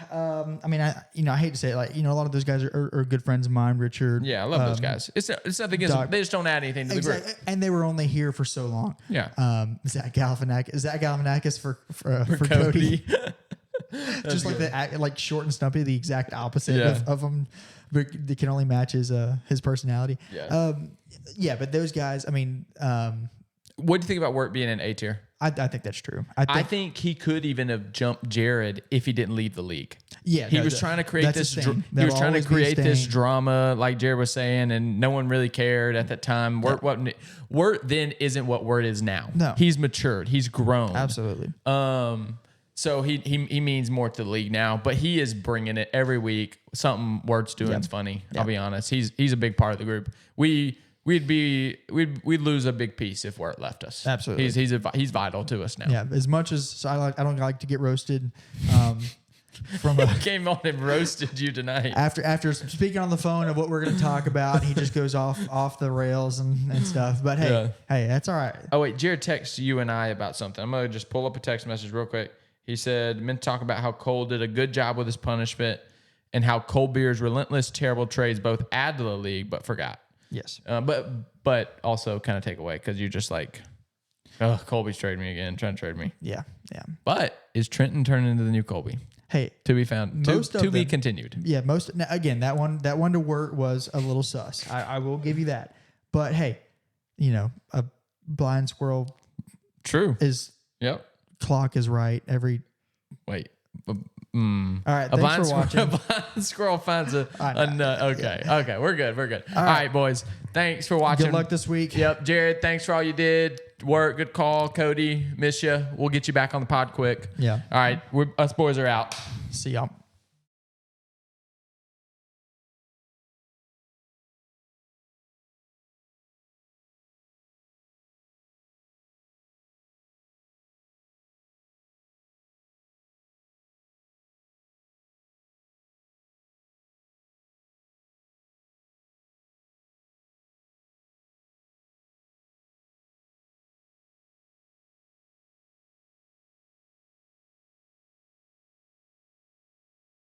S3: I mean, I hate to say it, like, a lot of those guys are good friends of mine. Richard.
S4: Yeah, I love those guys. It's nothing against them. They just don't add anything to the group.
S3: And they were only here for so long.
S4: Yeah.
S3: Zach Galifianakis for Cody. Just like the short and stumpy, the exact opposite of him. But they can only match his personality.
S4: Yeah.
S3: Yeah, but those guys, I mean,
S4: what do you think about Wirt being in A tier?
S3: I think that's true.
S4: I think he could even have jumped Jared if he didn't leave the league.
S3: Yeah,
S4: he was trying to create
S3: that's
S4: this.
S3: a stain.
S4: He was
S3: That'll
S4: trying to
S3: always be a
S4: create this
S3: stain.
S4: drama, like Jared was saying, and no one really cared at that time. Wirt then isn't what Wirt is now.
S3: No.
S4: He's matured. He's grown.
S3: Absolutely.
S4: So he means more to the league now, but he is bringing it every week. Something Wirt's doing is funny. I'll be honest. He's a big part of the group. We'd lose a big piece if Wirt left us.
S3: Absolutely.
S4: He's vital to us now.
S3: Yeah, as much as I don't like to get roasted. From
S4: Came on and roasted you tonight.
S3: After speaking on the phone of what we're going to talk about, he just goes off the rails and stuff. But hey, that's all right.
S4: Oh wait, Jared texts you and I about something. I'm gonna just pull up a text message real quick. He said, meant to talk about how Cole did a good job with his punishment and how Cole Beer's relentless, terrible trades both add to the league, but forgot.
S3: Yes.
S4: But also kind of take away because you're just like, oh, Colby's trading me again, trying to trade me.
S3: Yeah.
S4: But is Trenton turning into the new Colby?
S3: Hey,
S4: to be found. To be continued.
S3: Yeah, again, that one to Wirt was a little sus. I will give you that. But hey, a blind squirrel.
S4: True.
S3: Yep. Clock is right every.
S4: Wait.
S3: All right. Thanks for watching.
S4: A blind squirrel finds a nut. Okay.
S3: Yeah.
S4: Okay. We're good. All right, boys. Thanks for watching.
S3: Good luck this week.
S4: Yep. Jared, thanks for all you did. Work. Good call. Cody, miss you. We'll get you back on the pod quick.
S3: Yeah.
S4: All right. Us boys are out.
S3: See y'all.